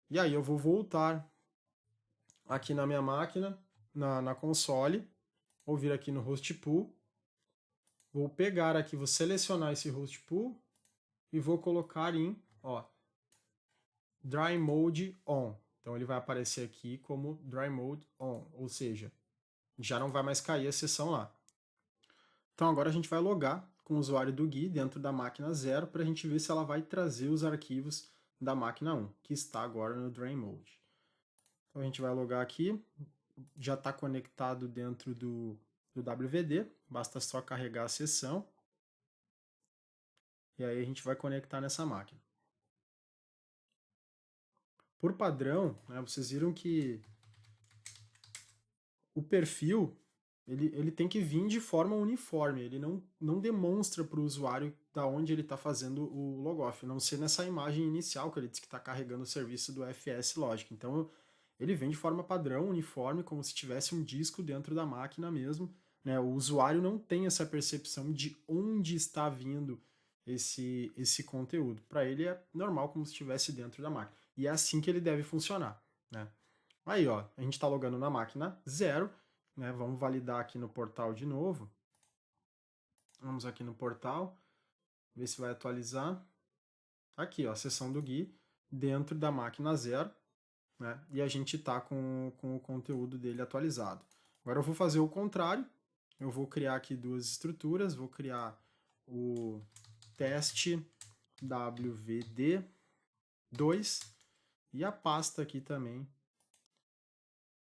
E aí eu vou voltar aqui na minha máquina, na console, vou vir aqui no host pool, vou pegar aqui, vou selecionar esse host pool e vou colocar em, ó, Dry Mode On. Então ele vai aparecer aqui como Dry Mode On, ou seja, já não vai mais cair a sessão lá. Então agora a gente vai logar com o usuário do Gui dentro da máquina 0 para a gente ver se ela vai trazer os arquivos da máquina 1, que está agora no Dry Mode. Então a gente vai logar aqui, já está conectado dentro do WVD, basta só carregar a sessão. E aí a gente vai conectar nessa máquina. Por padrão, né, vocês viram que o perfil ele tem que vir de forma uniforme, ele não demonstra para o usuário da onde ele está fazendo o logoff, não ser nessa imagem inicial que ele diz que está carregando o serviço do FS Logic. Então ele vem de forma padrão, uniforme, como se tivesse um disco dentro da máquina mesmo. Né? O usuário não tem essa percepção de onde está vindo esse conteúdo. Para ele é normal, como se estivesse dentro da máquina. E é assim que ele deve funcionar. Né? Aí, ó, a gente está logando na máquina 0, né? Vamos validar aqui no portal de novo. Vamos aqui no portal, ver se vai atualizar. Aqui, ó, a seção do GUI dentro da máquina 0, né? E a gente está com o conteúdo dele atualizado. Agora eu vou fazer o contrário. Eu vou criar aqui duas estruturas. Vou criar o teste WVD2 e a pasta aqui também,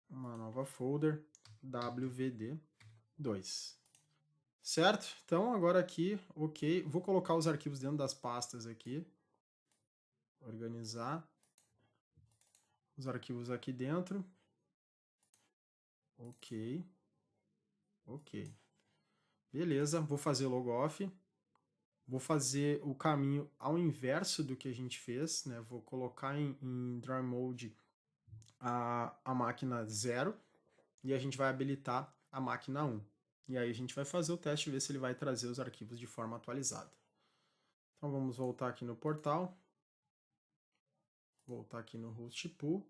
uma nova folder WVD2. Certo? Então agora aqui, ok, vou colocar os arquivos dentro das pastas aqui, organizar os arquivos aqui dentro, ok, beleza, vou fazer logoff, vou fazer o caminho ao inverso do que a gente fez, né? Vou colocar em Dry Mode a máquina 0 e a gente vai habilitar a máquina 1. E aí a gente vai fazer o teste e ver se ele vai trazer os arquivos de forma atualizada. Então vamos voltar aqui no portal, voltar aqui no host pool,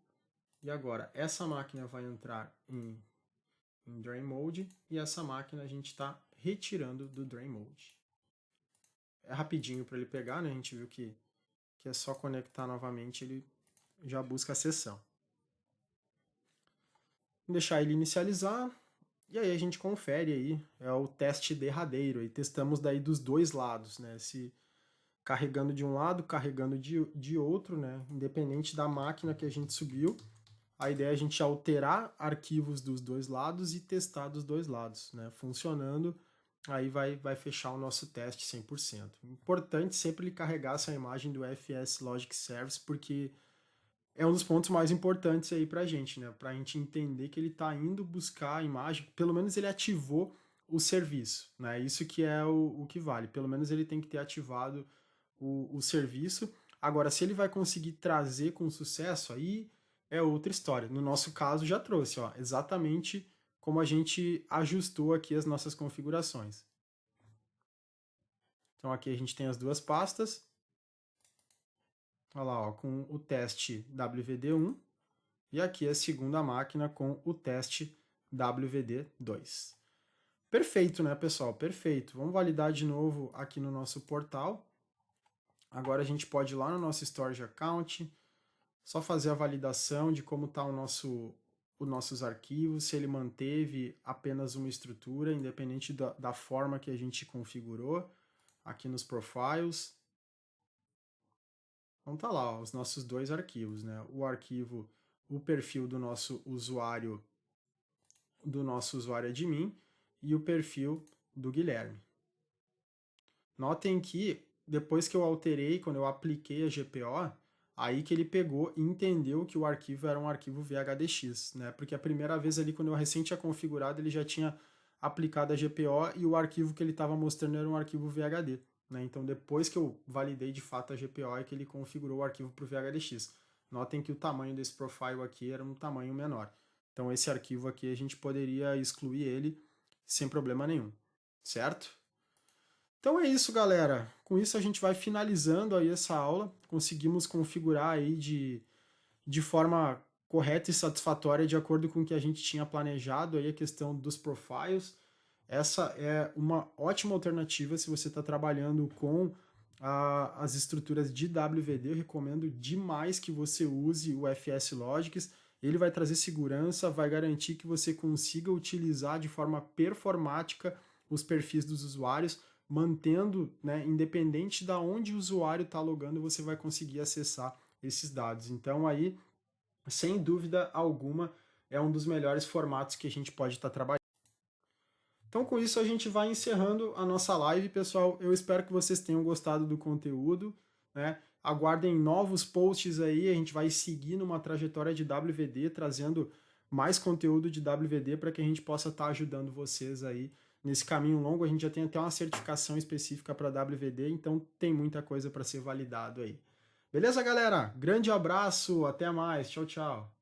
e agora essa máquina vai entrar em Drain Mode e essa máquina a gente está retirando do Drain Mode. É rapidinho para ele pegar, né? A gente viu que é só conectar novamente, ele já busca a sessão. Vou deixar ele inicializar. E aí a gente confere aí, é o teste derradeiro, e testamos daí dos dois lados, né? Se carregando de um lado, carregando de outro, né? Independente da máquina que a gente subiu, a ideia é a gente alterar arquivos dos dois lados e testar dos dois lados, né? Funcionando, aí vai fechar o nosso teste 100%. Importante sempre ele carregar essa imagem do FS Logic Service, porque é um dos pontos mais importantes aí pra gente, né? Pra gente entender que ele tá indo buscar a imagem, pelo menos ele ativou o serviço, né? Isso que é o que vale. Pelo menos ele tem que ter ativado o serviço. Agora, se ele vai conseguir trazer com sucesso, aí é outra história. No nosso caso, já trouxe, ó, exatamente como a gente ajustou aqui as nossas configurações. Então aqui a gente tem as duas pastas. Olha lá, ó, com o teste WVD1 e aqui a segunda máquina com o teste WVD2. Perfeito, né, pessoal? Perfeito. Vamos validar de novo aqui no nosso portal. Agora a gente pode ir lá no nosso Storage Account, só fazer a validação de como está os nossos arquivos, se ele manteve apenas uma estrutura, independente da forma que a gente configurou, aqui nos Profiles. Então tá lá, ó, os nossos dois arquivos, né? O perfil do nosso usuário admin e o perfil do Guilherme. Notem que depois que eu alterei, quando eu apliquei a GPO, aí que ele pegou e entendeu que o arquivo era um arquivo VHDX, né? Porque a primeira vez ali, quando eu recém tinha configurado, ele já tinha aplicado a GPO e o arquivo que ele estava mostrando era um arquivo VHD. Né? Então, depois que eu validei de fato a GPO, é que ele configurou o arquivo para o VHDX. Notem que o tamanho desse profile aqui era um tamanho menor. Então, esse arquivo aqui a gente poderia excluir ele sem problema nenhum, certo? Então é isso, galera. Com isso a gente vai finalizando aí essa aula. Conseguimos configurar aí de forma correta e satisfatória de acordo com o que a gente tinha planejado aí a questão dos profiles. Essa é uma ótima alternativa se você está trabalhando com as estruturas de WVD. Eu recomendo demais que você use o FS Logics. Ele vai trazer segurança, vai garantir que você consiga utilizar de forma performática os perfis dos usuários, mantendo, né, independente de onde o usuário está logando, você vai conseguir acessar esses dados. Então aí, sem dúvida alguma, é um dos melhores formatos que a gente pode estar trabalhando. Então, com isso, a gente vai encerrando a nossa live, pessoal. Eu espero que vocês tenham gostado do conteúdo, né? Aguardem novos posts aí, a gente vai seguir numa trajetória de WVD, trazendo mais conteúdo de WVD para que a gente possa estar ajudando vocês aí nesse caminho longo. A gente já tem até uma certificação específica para WVD, então tem muita coisa para ser validado aí. Beleza, galera? Grande abraço, até mais, tchau, tchau.